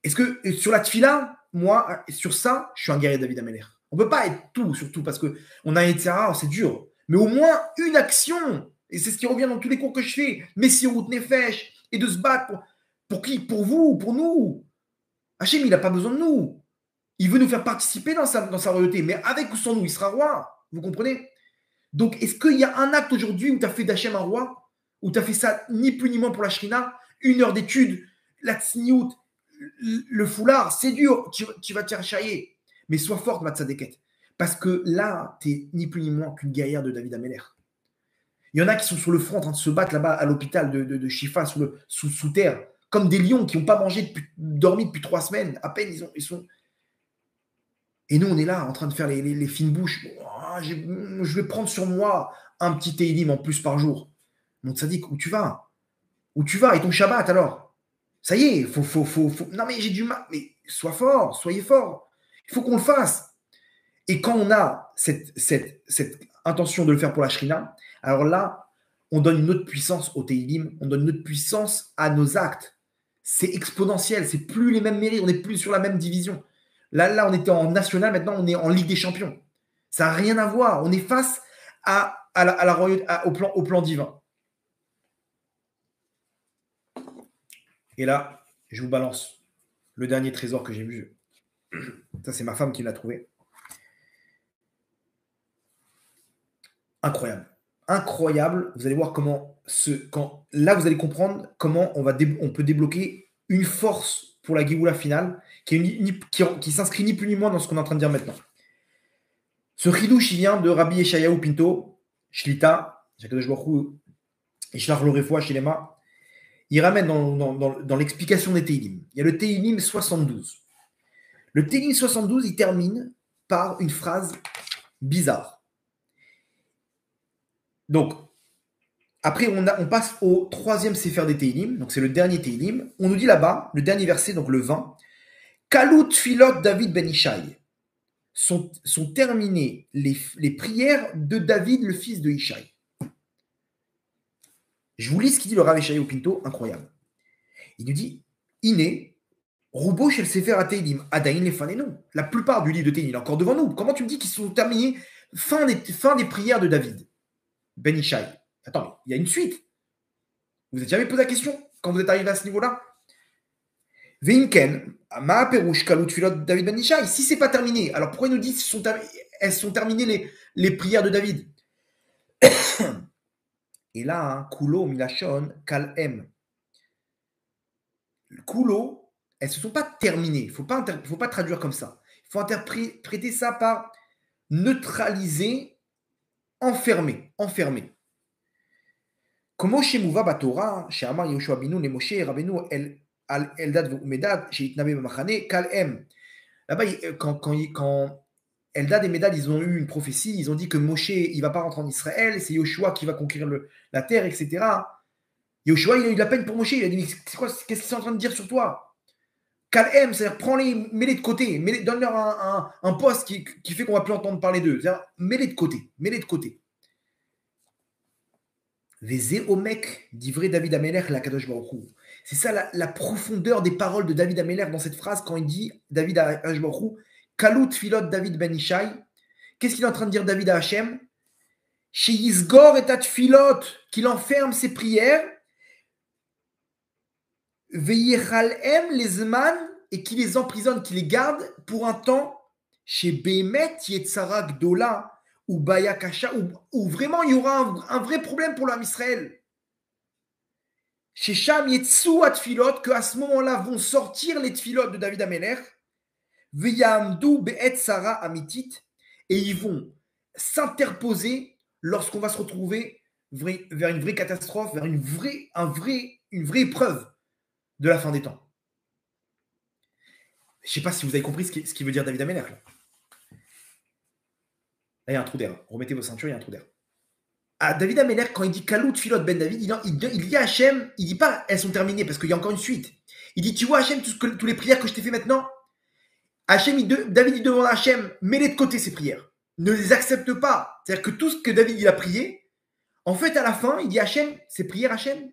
Est-ce que sur la tfila, moi, sur ça, je suis un guerrier de David Ameller? On ne peut pas être tout, surtout parce qu'on a etc. C'est dur. Mais au moins une action, et c'est ce qui revient dans tous les cours que je fais, Messirut Nefesh, et de se battre pour qui? Pour vous, pour nous. Hachem, il n'a pas besoin de nous. Il veut nous faire participer dans sa royauté, mais avec ou sans nous, il sera roi. Vous comprenez? Donc, est-ce qu'il y a un acte aujourd'hui où tu as fait d'Hachem un roi? Où tu as fait ça ni plus ni moins pour la Shrina? 1 heure d'étude, la tsniout, le foulard, c'est dur, tu vas te faire chailler. Mais sois forte, ma tzadéket. Parce que là, tu es ni plus ni moins qu'une guerrière de David Ameller. Il y en a qui sont sur le front en train de se battre là-bas à l'hôpital de Shifa, sous terre, comme des lions qui n'ont pas dormi depuis 3 semaines. À peine, ils sont. Et nous, on est là en train de faire les fines bouches. Oh, je vais prendre sur moi un petit Teilim en plus par jour. Mon tzaddik, où tu vas? Où tu vas? Et ton Shabbat alors? Ça y est, faut. Non, mais j'ai du mal. Mais sois fort, soyez fort. Il faut qu'on le fasse. Et quand on a cette intention de le faire pour la Shrina, alors là, on donne une autre puissance au Teilim, on donne une autre puissance à nos actes. c'est exponentiel. C'est plus les mêmes mérites. On n'est plus sur la même division. Là, on était en national. Maintenant, on est en Ligue des Champions. Ça n'a rien à voir. On est face au plan divin. Et là, je vous balance le dernier trésor que j'ai vu. Ça, c'est ma femme qui l'a trouvé. Incroyable. Incroyable. Vous allez voir là, vous allez comprendre comment on peut débloquer une force pour la Géoula finale qui s'inscrit ni plus ni moins dans ce qu'on est en train de dire maintenant. Ce chidouche, il vient de Rabbi Yeshayahu Pinto, Shlita, Shakadosh Baruch Hu, Ishlach lo refoua shelema. Il ramène dans l'explication des Teilim. Il y a le Teilim 72. Le Teilim 72, il termine par une phrase bizarre. Donc, après, on passe au troisième Sefer des Teilim, donc c'est le dernier Teilim. On nous dit là-bas, le dernier verset, donc le 20, Kalut Filot David ben Ishaï. Sont terminées les prières de David, le fils de Ishaï. Je vous lis ce qu'il dit le Rav Yeshayahu Pinto, incroyable. Il nous dit, Iné, Roubo shel Sefer HaTeilim, Adain lefanenu. La plupart du livre de Teilim, il est encore devant nous. Comment tu me dis qu'ils sont terminés fin des prières de David Ben Ishaï. Attends, il y a une suite. Vous n'êtes jamais posé la question quand vous êtes arrivé à ce niveau-là? Veimken, Ma Perouche, Kalut Filot David Ben Ishaï. Si ce n'est pas terminé, alors pourquoi il nous dit elles sont terminées les prières de David? Et là, Kulo, Milachon, Kalem. Kulo, elles ne se sont pas terminées. Il ne faut pas traduire comme ça. Il faut interpréter ça par neutraliser, enfermer. Comment chez Mouva Batora, chez Amar Yoshua Binu, les Moshe, Rabenu, Eldad Medad, chez Itnabe Machane, Kalem. Là-bas, quand Eldad et Medad, ils ont eu une prophétie, ils ont dit que Moshe, il ne va pas rentrer en Israël, c'est Yoshua qui va conquérir la terre, etc. Yoshua, il a eu de la peine pour Moshe, il a dit, qu'est-ce qu'ils sont en train de dire sur toi? Kalem, c'est-à-dire prends-les, mets-les de côté, donne-leur un poste qui fait qu'on ne va plus entendre parler d'eux. C'est-à-dire, mets-les de côté. Vezé Omek, dit vrai David Amelech, la Kadosh Baruch Hu. C'est ça la profondeur des paroles de David Amelech dans cette phrase quand il dit David à Kadosh Baruch Hu, Kalut Filot David Ben Ishaï. Qu'est-ce qu'il est en train de dire David à Hachem? Chez Yisgor et Filot, qu'il enferme ses prières. Veiralem les Zman, et qu'il les emprisonne, qu'il les garde pour un temps chez Behemet Yetzara Gdola ou Baya Kasha, où vraiment il y aura un vrai problème pour l'âme Israël. Chez Sham Yetsu Atfilot, qu'à ce moment-là vont sortir les Tfilot de David Amelech, Veyamdu Be'et Sarah Amitit, et ils vont s'interposer lorsqu'on va se retrouver vers une vraie catastrophe, vers une vraie épreuve de la fin des temps. Je ne sais pas si vous avez compris ce qu'il veut dire David Amelech. Là, il y a un trou d'air. Remettez vos ceintures, il y a un trou d'air. David Amelech, quand il dit Kalut Filot Ben David, il dit à Hachem, il ne dit pas elles sont terminées parce qu'il y a encore une suite. Il dit, tu vois Hachem, tous les prières que je t'ai fait maintenant, David il demande à Hachem, mets-les de côté ces prières. Ne les accepte pas. C'est-à-dire que tout ce que David il a prié, en fait à la fin, il dit Hachem, ces prières Hachem,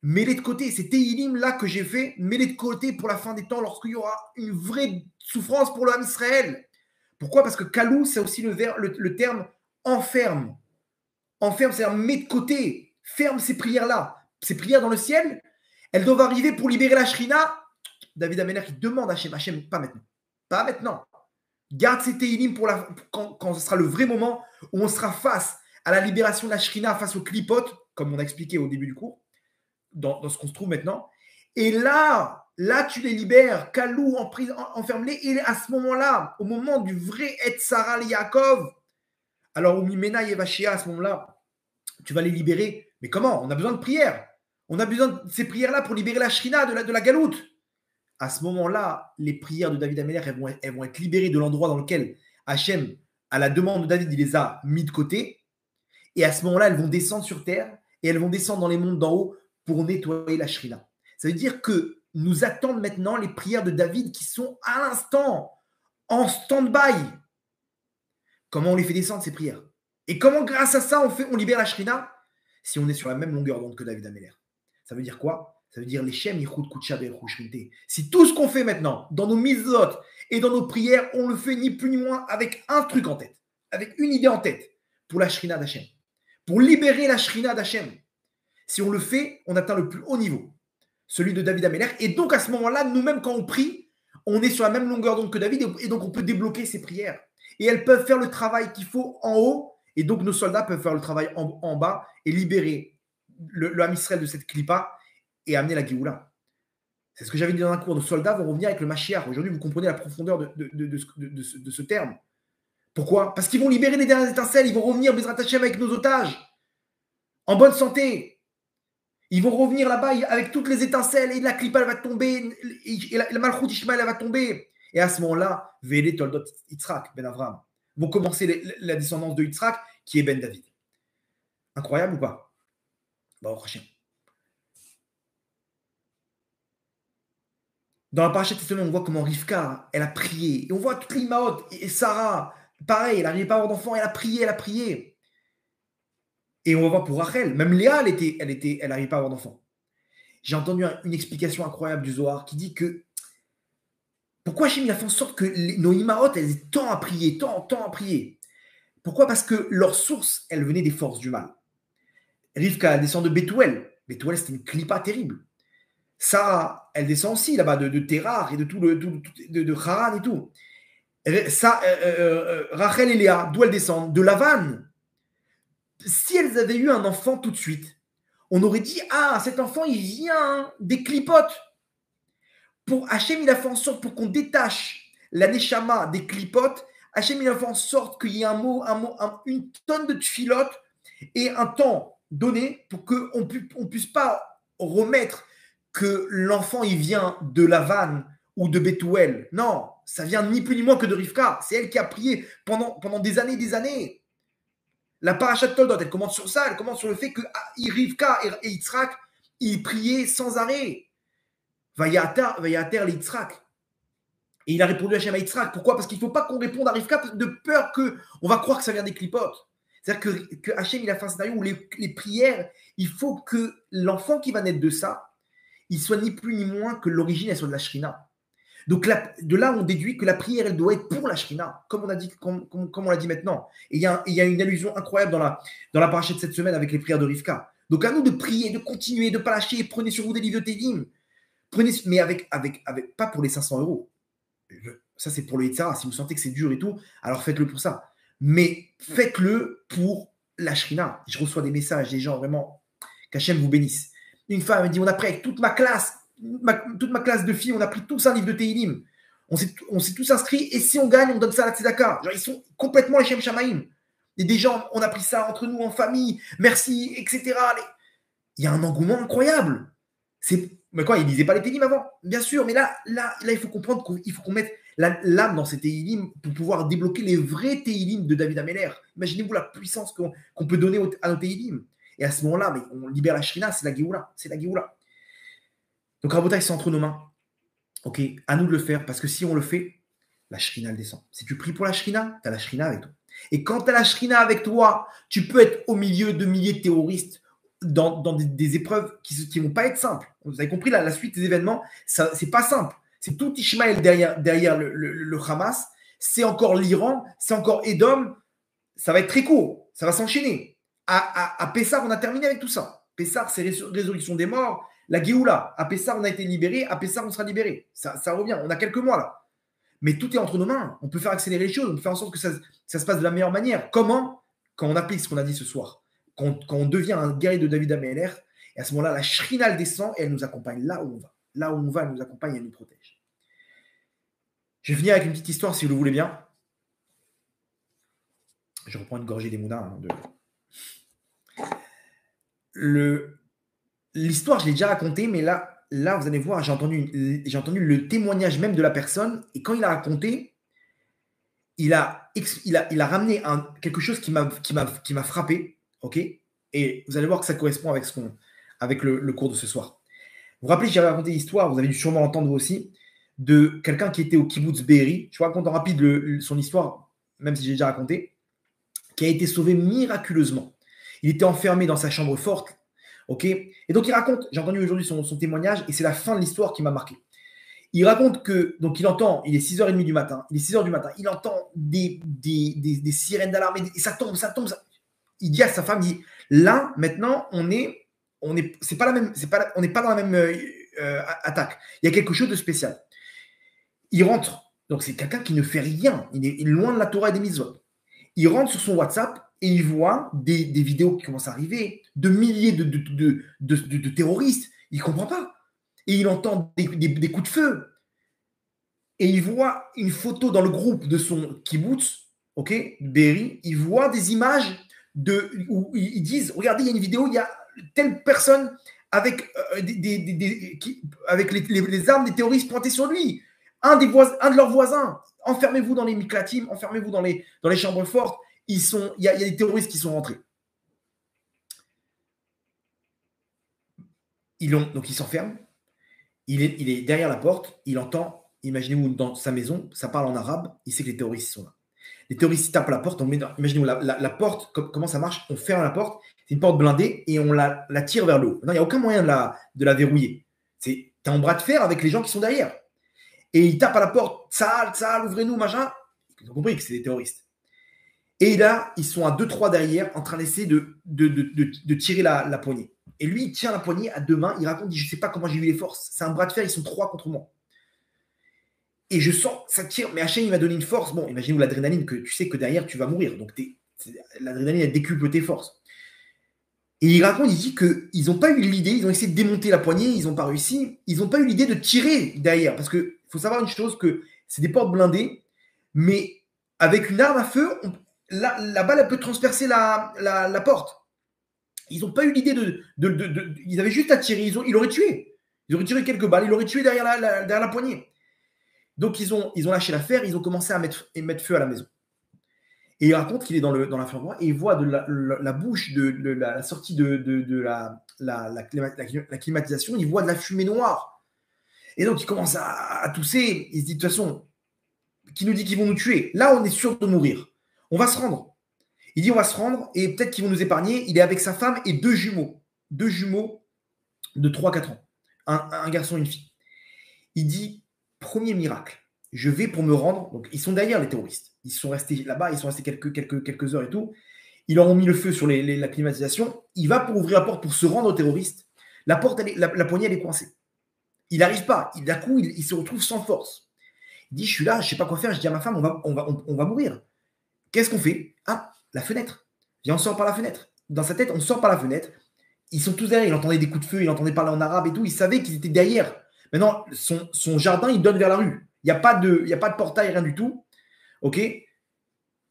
mets-les de côté. Ces Teilim là que j'ai fait, mets-les de côté pour la fin des temps lorsqu'il y aura une vraie souffrance pour l'homme Israël. Pourquoi? Parce que Kalou, c'est aussi le terme enferme. Enferme, c'est-à-dire mets de côté, ferme ces prières-là. Ces prières dans le ciel, elles doivent arriver pour libérer la Shrina. David Amelech, il demande à Hachem, pas maintenant. Pas maintenant. Garde ces Teilim quand ce sera le vrai moment où on sera face à la libération de la Shrina, face aux clipotes, comme on a expliqué au début du cours, dans ce qu'on se trouve maintenant. Et là, tu les libères, Kalou, enferme-les, et à ce moment-là, au moment du vrai Et Sarah Yaakov, alors, Mimena Yevashia, à ce moment-là, tu vas les libérer. Mais comment? On a besoin de prières. On a besoin de ces prières-là pour libérer la Shrina de la galoute. À ce moment-là, les prières de David Amelech, elles vont être libérées de l'endroit dans lequel Hachem, à la demande de David, il les a mis de côté. Et à ce moment-là, elles vont descendre sur terre et elles vont descendre dans les mondes d'en haut pour nettoyer la Shrina. Ça veut dire que nous attendons maintenant les prières de David qui sont à l'instant en stand-by. Comment on les fait descendre, ces prières? Et comment, grâce à ça, on libère la Shrina? Si on est sur la même longueur d'onde que David Amelech. Ça veut dire quoi? Ça veut dire les Shem Yichud Kutsha Be'echu Shrinté. Si tout ce qu'on fait maintenant, dans nos mitzvot et dans nos prières, on le fait ni plus ni moins avec un truc en tête, avec une idée en tête, pour la Shrina d'Hachem, pour libérer la Shrina d'Hachem. Si on le fait, on atteint le plus haut niveau, celui de David Améler. Et donc à ce moment-là, nous-mêmes, quand on prie, on est sur la même longueur d'onde que David, et donc on peut débloquer ses prières. Et elles peuvent faire le travail qu'il faut en haut, et donc nos soldats peuvent faire le travail en bas et libérer le Ham Israël de cette clipa et amener la Géoula. C'est ce que j'avais dit dans un cours. Nos soldats vont revenir avec le Mashiach. Aujourd'hui, vous comprenez la profondeur de ce terme. Pourquoi? Parce qu'ils vont libérer les dernières étincelles. Ils vont revenir, Bezrat Hashem, avec nos otages, en bonne santé. Ils vont revenir là-bas avec toutes les étincelles et la clipa, elle va tomber, et la Malchut Ishmael, elle va tomber. Et à ce moment-là, Vele Toldot Yitzhak, Ben Avram, vont commencer la descendance de Yitzhak, qui est Ben David. Incroyable ou pas? Baruch Hashem. Dans la paracha de cette semaine, on voit comment Rivka, elle a prié. Et on voit toutes les Imaot. Et Sarah, pareil, elle n'arrivait pas à avoir d'enfant, elle a prié, elle a prié. Et on va voir pour Rachel, même Léa, elle n'arrivait pas à avoir d'enfant. J'ai entendu une explication incroyable du Zohar qui dit que pourquoi Hachem a fait en sorte que nos Imaot, elles aient tant à prier, tant à prier. Pourquoi? Parce que leur source, elle venait des forces du mal. Rivka, elle descend de Bethuel. Bethuel, c'était une clipa terrible. Sarah, elle descend aussi là-bas de Terrar et de tout de Haran et tout. Rachel et Léa, d'où elles descendent? De Lavan. Si elles avaient eu un enfant tout de suite, on aurait dit, ah, cet enfant, il vient des clipotes. Pour Hachem, il a fait en sorte pour qu'on détache la Neshama des clipotes. Hachem, il a fait en sorte qu'il y ait une tonne de tfilotes et un temps donné pour qu'on ne puisse pas remettre que l'enfant, il vient de Lavan ou de Bethuel. Non, ça vient ni plus ni moins que de Rivka. C'est elle qui a prié pendant des années et des années. La paracha de Toldot, elle commence sur ça. Elle commence sur le fait que Rivka et Yitzhak, ils priaient sans arrêt. Vayater les Yitzhak. Et il a répondu à Hachem à Yitzhak. Pourquoi? Parce qu'il ne faut pas qu'on réponde à Rivka de peur qu'on va croire que ça vient des clipotes. C'est-à-dire que Hachem, il a fait un scénario où les prières, il faut que l'enfant qui va naître de ça, il soit ni plus ni moins que l'origine, elle soit de la Shrina. Donc de là, on déduit que la prière, elle doit être pour la Shrina, comme on a dit, comme on l'a dit maintenant. Et il y a une allusion incroyable dans la paracha de cette semaine avec les prières de Rivka. Donc à nous de prier, de continuer, de ne pas lâcher. Prenez sur vous des livres de Télim. Prenez, mais avec pas pour les 500 euros. Ça, c'est pour le Yitzhara. Si vous sentez que c'est dur et tout, alors faites-le pour ça. Mais faites-le pour la Shrina. Je reçois des messages des gens vraiment, qu'Hachem vous bénisse. Une femme me dit, on a pris avec toute ma classe de filles, on a pris tous un livre de Tehillim. On s'est tous inscrits et si on gagne, on donne ça à la Tzedaka. Genre, ils sont complètement les Shem Shamaïm. Et des gens, on a pris ça entre nous en famille, merci, etc. Il y a un engouement incroyable. Mais quoi, ils lisaient pas les Tehillim avant? Bien sûr, mais là, il faut comprendre qu'il faut qu'on mette l'âme dans ces Tehillim pour pouvoir débloquer les vrais Tehillim de David Améler. Imaginez-vous la puissance qu'on peut donner à nos Tehillim. Et à ce moment-là, mais on libère la Shrina, c'est la Géoula. C'est la Géoula. Donc, Rabotai, c'est entre nos mains. Ok, à nous de le faire, parce que si on le fait, la Shrina, elle descend. Si tu pries pour la Shrina, tu as la Shrina avec toi. Et quand tu as la Shrina avec toi, tu peux être au milieu de milliers de terroristes dans des épreuves qui ne vont pas être simples. Vous avez compris, la suite des événements, ce n'est pas simple. C'est tout Ishmaël derrière le Hamas. C'est encore l'Iran, c'est encore Édom. Ça va être très court. Ça va s'enchaîner. À Pessar, on a terminé avec tout ça. Pessar, c'est résurrection des morts. La Géoula. À Pessar, on a été libéré. À Pessar, on sera libéré. Ça revient. On a quelques mois là. Mais tout est entre nos mains. On peut faire accélérer les choses. On peut faire en sorte que ça se passe de la meilleure manière. Comment? Quand on applique ce qu'on a dit ce soir. Quand on devient un guerrier de David Améler. Et à ce moment-là, la Shrina, elle descend et elle nous accompagne là où on va. Là où on va, elle nous accompagne et elle nous protège. Je vais finir avec une petite histoire, si vous le voulez bien. Je reprends une gorgée d'Emouna. L'histoire, je l'ai déjà racontée, mais là, vous allez voir, j'ai entendu le témoignage même de la personne. Et quand il a raconté, il a ramené quelque chose qui m'a frappé. Ok, et vous allez voir que ça correspond avec le cours de ce soir. Vous vous rappelez, j'avais raconté l'histoire, vous avez dû sûrement entendre vous aussi, de quelqu'un qui était au kibbutz Be'eri. Je vous raconte en rapide son histoire, même si j'ai déjà raconté, qui a été sauvé miraculeusement. Il était enfermé dans sa chambre forte. OK? Et donc, il raconte, j'ai entendu aujourd'hui son témoignage, et c'est la fin de l'histoire qui m'a marqué. Il raconte que, donc il entend, il est 6h30 du matin, il est 6h du matin, il entend des sirènes d'alarme, et ça tombe, ça tombe. Il dit à sa femme, il dit, là, maintenant, c'est pas la même, on n'est pas dans la même attaque. Il y a quelque chose de spécial. Il rentre, donc c'est quelqu'un qui ne fait rien, il est loin de la Torah et des mitzvot. Il rentre sur son WhatsApp et il voit des vidéos qui commencent à arriver, de milliers de terroristes. Il ne comprend pas. Et il entend des coups de feu. Et il voit une photo dans le groupe de son kibbutz, ok, Be'eri. Il voit des images où ils disent, regardez, il y a une vidéo, il y a telle personne avec, avec les armes des terroristes pointées sur lui. Un de leurs voisins. Enfermez-vous dans les miklatim, enfermez-vous dans les chambres fortes. Il y a des terroristes qui sont rentrés. Donc il s'enferme. Il est derrière la porte. Il entend, imaginez-vous, dans sa maison, ça parle en arabe. Il sait que les terroristes sont là. Les terroristes tapent à la porte. Imaginez-vous la porte, comment ça marche? On ferme la porte. C'est une porte blindée et on la tire vers le haut. Il n'y a aucun moyen de la verrouiller. Tu es en bras de fer avec les gens qui sont derrière. Et ils tapent à la porte. Tsahal, ouvrez-nous, machin. Ils ont compris que c'est des terroristes. Et là, ils sont à 2-3 derrière, en train d'essayer de tirer la poignée. Et lui, il tient la poignée à deux mains. Il raconte, je ne sais pas comment j'ai eu les forces. C'est un bras de fer, ils sont 3 contre moi. Et je sens, ça tire. Mais Hachem, il m'a donné une force. Bon, imaginez-vous l'adrénaline, que tu sais que derrière, tu vas mourir. Donc, l'adrénaline, elle décuple tes forces. Et il raconte, il dit qu'ils n'ont pas eu l'idée, ils ont essayé de démonter la poignée, ils n'ont pas réussi. Ils n'ont pas eu l'idée de tirer derrière. Parce qu'il faut savoir une chose, que c'est des portes blindées, mais avec une arme à feu, la balle, elle peut transpercer la porte. Ils n'ont pas eu l'idée ils avaient juste à tirer. Ils auraient tué. Ils auraient tiré quelques balles. Ils l'auraient tué derrière la poignée. Donc, ils ont lâché l'affaire. Ils ont commencé à mettre feu à la maison. Et il raconte qu'il est dans la flamboie et il voit de la bouche de la sortie de la climatisation. Il voit de la fumée noire. Et donc, il commence à tousser. Il se dit, de toute façon, qui nous dit qu'ils vont nous tuer? Là, on est sûr de mourir. On va se rendre. Il dit, on va se rendre et peut-être qu'ils vont nous épargner. Il est avec sa femme et 2 jumeaux. 2 jumeaux de 3-4 ans. Un garçon et une fille. Il dit, premier miracle, je vais pour me rendre. Donc, ils sont derrière les terroristes. Ils sont restés là-bas, ils sont restés quelques heures et tout. Ils leur ont mis le feu sur la climatisation. Il va pour ouvrir la porte pour se rendre aux terroristes. La porte, la poignée, elle est coincée. Il n'arrive pas. D'un coup, il se retrouve sans force. Il dit, je suis là, je ne sais pas quoi faire. Je dis à ma femme, on va mourir. Qu'est-ce qu'on fait? Ah, la fenêtre. Viens, on sort par la fenêtre. Dans sa tête, on sort par la fenêtre. Ils sont tous derrière. Il entendait des coups de feu, il entendait parler en arabe et tout. Il savait qu'ils étaient derrière. Maintenant, son jardin, il donne vers la rue. Il n'y a pas de portail, rien du tout. OK?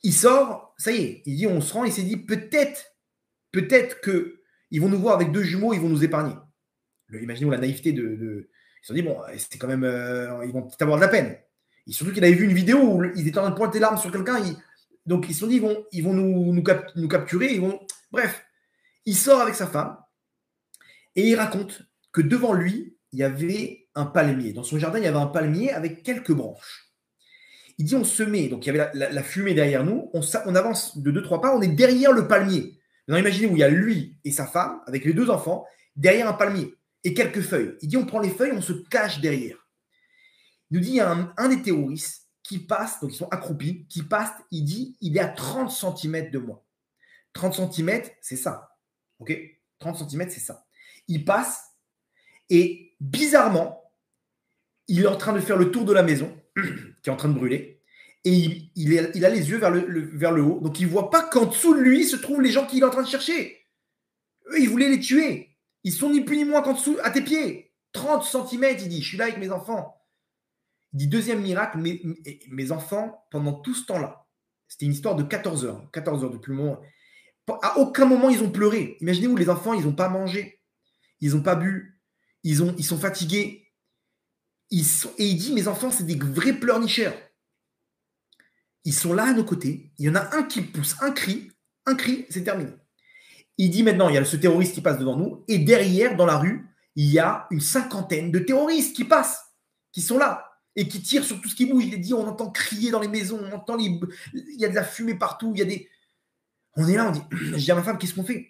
Il sort, ça y est. Il dit, on se rend. Il s'est dit, peut-être qu'ils vont nous voir avec 2 jumeaux, ils vont nous épargner. Imaginez-vous la naïveté ils se sont dit, bon, c'est quand même, ils vont peut-être avoir de la peine. Et surtout qu'il avait vu une vidéo où ils étaient en train de pointer l'arme sur quelqu'un. Donc, ils se sont dit, ils vont nous capturer. Bref, il sort avec sa femme et il raconte que devant lui, il y avait un palmier. Dans son jardin, il y avait un palmier avec quelques branches. Il dit, on se met, donc il y avait la fumée derrière nous, on avance de 2-3 pas, on est derrière le palmier. Maintenant, imaginez où il y a lui et sa femme, avec les 2 enfants, derrière un palmier et quelques feuilles. Il dit, on prend les feuilles, on se cache derrière. Il nous dit, il y a un des terroristes qui passe, donc ils sont accroupis, qui passe, il dit, il est à 30 cm de moi. 30 cm, c'est ça. OK? 30 cm, c'est ça. Il passe et bizarrement, il est en train de faire le tour de la maison qui est en train de brûler et il a les yeux vers le haut. Donc, il ne voit pas qu'en dessous de lui se trouvent les gens qu'il est en train de chercher. Eux, ils voulaient les tuer. Ils sont ni plus ni moins qu'en dessous, à tes pieds. 30 cm, il dit, je suis là avec mes enfants. Il dit, deuxième miracle, mes enfants, pendant tout ce temps-là, c'était une histoire de 14 heures. 14 heures depuis le moment. À aucun moment, ils ont pleuré. Imaginez-vous, les enfants, ils n'ont pas mangé. Ils n'ont pas bu. Ils sont fatigués. Et il dit, mes enfants, c'est des vrais pleurnicheurs. Ils sont là à nos côtés. Il y en a un qui pousse un cri, c'est terminé. Il dit maintenant, il y a ce terroriste qui passe devant nous. Et derrière, dans la rue, il y a une 50aine de terroristes qui passent, qui sont là et qui tirent sur tout ce qui bouge. Il dit, on entend crier dans les maisons, on entend il y a de la fumée partout. On est là, on dit, je dis à ma femme, qu'est-ce qu'on fait?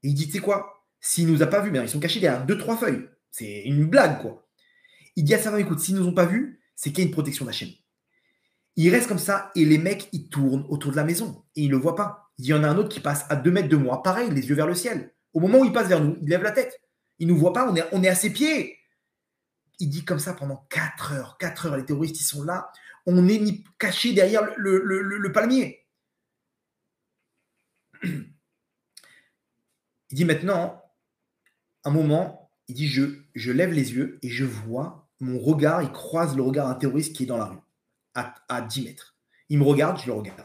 Et il dit, tu sais quoi? S'il ne nous a pas vus, mais ils sont cachés derrière 2-3 feuilles. C'est une blague, quoi. Il dit à sa femme, écoute, s'ils ne nous ont pas vus, c'est qu'il y a une protection d'Hachem. Il reste comme ça et les mecs, ils tournent autour de la maison et ils ne le voient pas. Il y en a un autre qui passe à 2 mètres de moi, pareil, les yeux vers le ciel. Au moment où il passe vers nous, il lève la tête. Il ne nous voit pas, on est à ses pieds. Il dit comme ça pendant 4 heures. 4 heures, les terroristes, ils sont là. On est mis caché derrière le palmier. Il dit maintenant, un moment, il dit je lève les yeux et je vois mon regard, il croise le regard d'un terroriste qui est dans la rue, à 10 mètres. Il me regarde, je le regarde.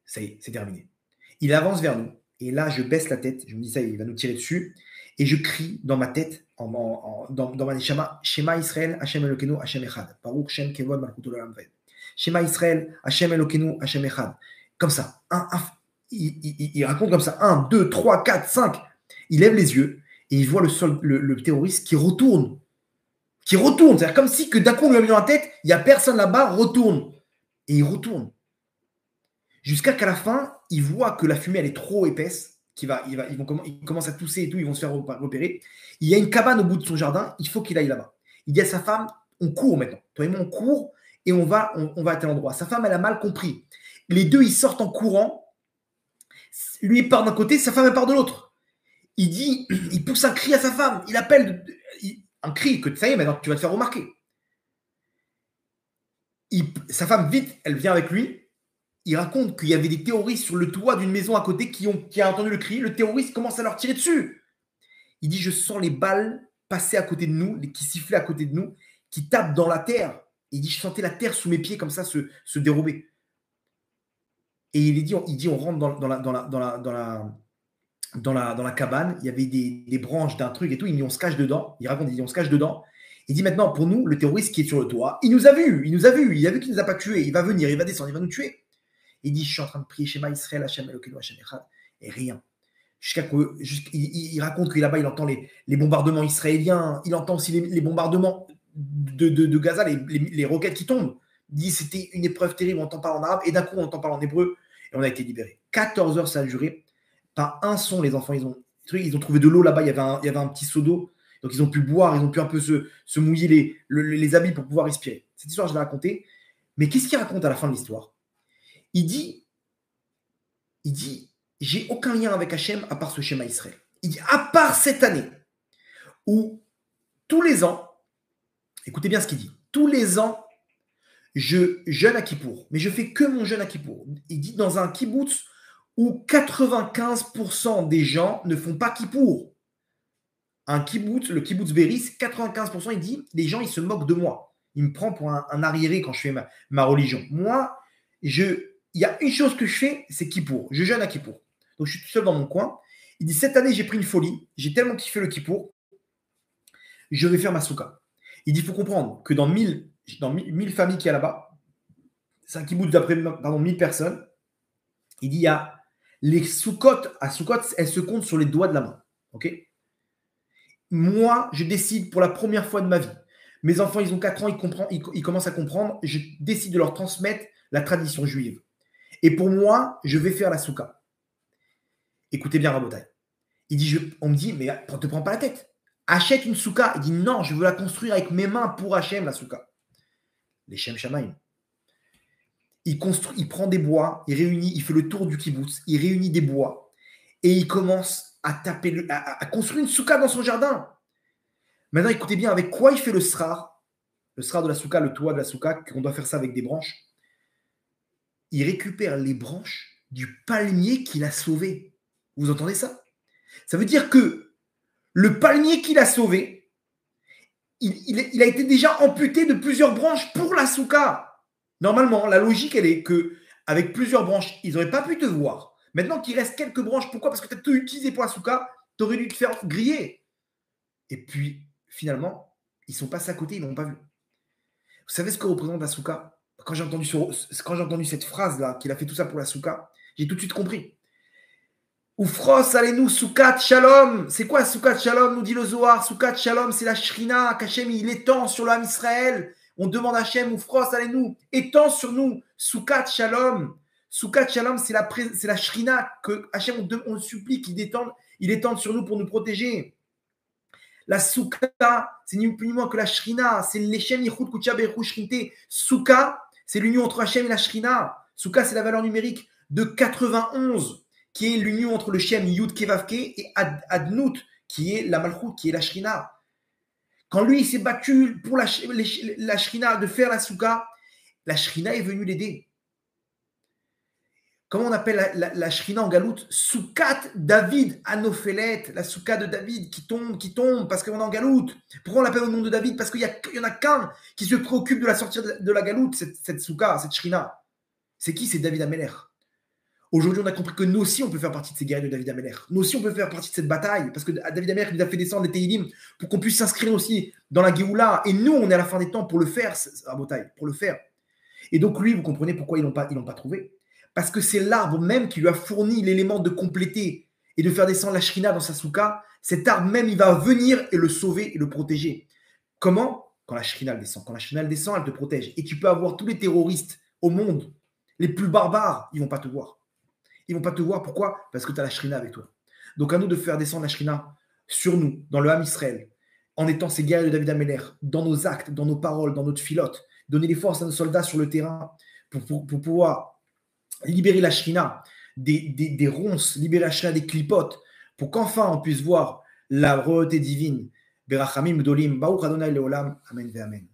Ça y est, c'est terminé. Il avance vers nous et là, je baisse la tête. Je me dis, ça y est, il va nous tirer dessus. Et je crie dans ma tête, dans ma neshama, Shema Israël, Hashem Elokeinu, Hashem Echad. Baruch Shem Kevod Malchut Olam Vaed. Shema Israël, Hashem Elokeinu, Hashem Echad. Comme ça. Il raconte comme ça. 1, 2, 3, 4, 5. Il lève les yeux et il voit le terroriste qui retourne. C'est-à-dire comme si que d'un coup on lui a mis dans la tête, il n'y a personne là-bas, retourne. Et il retourne. Jusqu'à qu'à la fin, il voit que la fumée, elle est trop épaisse, ils commencent à tousser et tout, ils vont se faire repérer. Il y a une cabane au bout de son jardin, il faut qu'il aille là-bas. Il dit à sa femme, on court maintenant. Toi et moi, on court et on va à tel endroit. Sa femme, elle a mal compris. Les deux, ils sortent en courant. Lui, il part d'un côté, sa femme, elle part de l'autre. Il pousse un cri à sa femme. Il appelle un cri que ça y est, maintenant, tu vas te faire remarquer. Sa femme, vite, elle vient avec lui. Il raconte qu'il y avait des terroristes sur le toit d'une maison à côté qui a entendu le cri. Le terroriste commence à leur tirer dessus. Il dit, je sens les balles passer à côté de nous, qui sifflaient à côté de nous, qui tapent dans la terre. Il dit, je sentais la terre sous mes pieds comme ça se dérober. Et il dit, on rentre dans la cabane. Il y avait des branches d'un truc et tout. Il dit, on se cache dedans. Il raconte, il dit, on se cache dedans. Il dit, maintenant, pour nous, le terroriste qui est sur le toit, il nous a vus. Il a vu qu'il ne nous a pas tués. Il va venir, il va descendre, il va nous tuer. Il dit, je suis en train de prier Shema Israël, Hashem Elokeinu, Hashem Echad, et rien. Il raconte que là-bas, il entend les bombardements israéliens, il entend aussi les bombardements de Gaza, les roquettes qui tombent. Il dit, c'était une épreuve terrible, on entend parler en arabe, et d'un coup, on entend parler en hébreu, et on a été libérés. 14 heures, ça a duré. Pas un son, les enfants, ils ont trouvé de l'eau là-bas, il y avait un petit seau d'eau, donc ils ont pu boire, ils ont pu un peu se mouiller les habits pour pouvoir respirer. Cette histoire, je l'ai racontée. Mais qu'est-ce qu'il raconte à la fin de l'histoire? Il dit, j'ai aucun lien avec Hachem à part ce schéma Israël. Il dit, à part cette année, où tous les ans, écoutez bien ce qu'il dit, tous les ans, je jeûne à Kippour, mais je fais que mon jeûne à Kippour. Il dit, dans un kibbutz où 95% des gens ne font pas Kippour. Un kibbutz, le kibbutz Beris, 95%, il dit, les gens, ils se moquent de moi. Il me prend pour un arriéré quand je fais ma religion. Moi, il y a une chose que je fais, c'est Kippour. Je jeûne à Kippour. Donc, je suis tout seul dans mon coin. Il dit, cette année, j'ai pris une folie. J'ai tellement kiffé le Kippour. Je vais faire ma souka. Il dit, il faut comprendre que dans 1000 familles qu'il y a là-bas, c'est un kibbutz d'après 1000 personnes. Il dit, il y a les soukottes. À Soukot, elles se comptent sur les doigts de la main. OK? Moi, je décide pour la première fois de ma vie. Mes enfants, ils ont 4 ans, ils commencent à comprendre. Je décide de leur transmettre la tradition juive. Et pour moi, je vais faire la souka. Écoutez bien, Rabotai. On me dit, mais ne te prends pas la tête. Achète une souka. Il dit, non, je veux la construire avec mes mains pour Hachem, la souka. Les Shem Shamaim. Il prend des bois, il fait le tour du kibbutz, il réunit des bois et il commence à construire une souka dans son jardin. Maintenant, écoutez bien, avec quoi il fait le srar de la souka, le toit de la souka, qu'on doit faire ça avec des branches. Il récupère les branches du palmier qu'il a sauvé. Vous entendez ça? Ça veut dire que le palmier qu'il a sauvé, il a été déjà amputé de plusieurs branches pour la souka. Normalement, la logique, elle est qu'avec plusieurs branches, ils n'auraient pas pu te voir. Maintenant qu'il reste quelques branches, pourquoi? Parce que tu as tout utilisé pour la souka, tu aurais dû te faire griller. Et puis, finalement, ils sont passés à côté, ils ne l'ont pas vu. Vous savez ce que représente la souka? Quand j'ai entendu cette phrase-là, qu'il a fait tout ça pour la souka, j'ai tout de suite compris. Oufros, allez-nous, Soukat Shalom. C'est quoi Soukat Shalom, nous dit le Zohar? Soukat Shalom, c'est la Shrina qu'Hachem, il étend sur l'âme Israël. On demande à Hachem, Oufros, allez-nous, étend sur nous. Soukat Shalom. Soukat Shalom, c'est la Shrina que Hachem, on supplie qu'il détende Il est temps sur nous pour nous protéger. La Souka, c'est ni plus ni moins que la Shrina. C'est l'Echem Yichud Kucha Be'echu Shrinte. Souka, c'est l'union entre Hachem et la Shrina. Souka, c'est la valeur numérique de 91, qui est l'union entre le Shem Yud Kevavke et Adnout, qui est la Malchut, qui est la Shrina. Quand lui, il s'est battu pour la Shrina de faire la Souka, la Shrina est venue l'aider. Comment on appelle la Shrina en galoute? Soukat David Anophelet, la Souka de David qui tombe parce qu'on est en galoute. Pourquoi on l'appelle au nom de David? Parce qu'il y en a qu'un qui se préoccupe de la sortie de la galoute, cette Souka, cette Shrina. C'est qui? C'est David Ameler. Aujourd'hui, on a compris que nous aussi, on peut faire partie de ces guerriers de David Ameler. Nous aussi, on peut faire partie de cette bataille parce que David Ameler nous a fait descendre les Teilim pour qu'on puisse s'inscrire aussi dans la Géoula. Et nous, on est à la fin des temps pour le faire, à Botaï, pour le faire. Et donc, lui, vous comprenez pourquoi ils l'ont pas trouvé. Parce que c'est l'arbre même qui lui a fourni l'élément de compléter et de faire descendre la Shrina dans sa souka. Cet arbre même, il va venir et le sauver et le protéger. Comment? Quand la Shrina descend. Quand la Shrina descend, elle te protège. Et tu peux avoir tous les terroristes au monde, les plus barbares, ils ne vont pas te voir. Ils ne vont pas te voir. Pourquoi? Parce que tu as la Shrina avec toi. Donc à nous de faire descendre la Shrina sur nous, dans le Ham Israël, en étant ces guerriers de David Ameler, dans nos actes, dans nos paroles, dans notre filote, donner les forces à nos soldats sur le terrain pour pouvoir libérer la Shrina des ronces, libérer la Shrina des clipotes, pour qu'enfin on puisse voir la royauté divine. Berachamim Gdolim, Baruch Adonai Leolam, Amen ve Amen.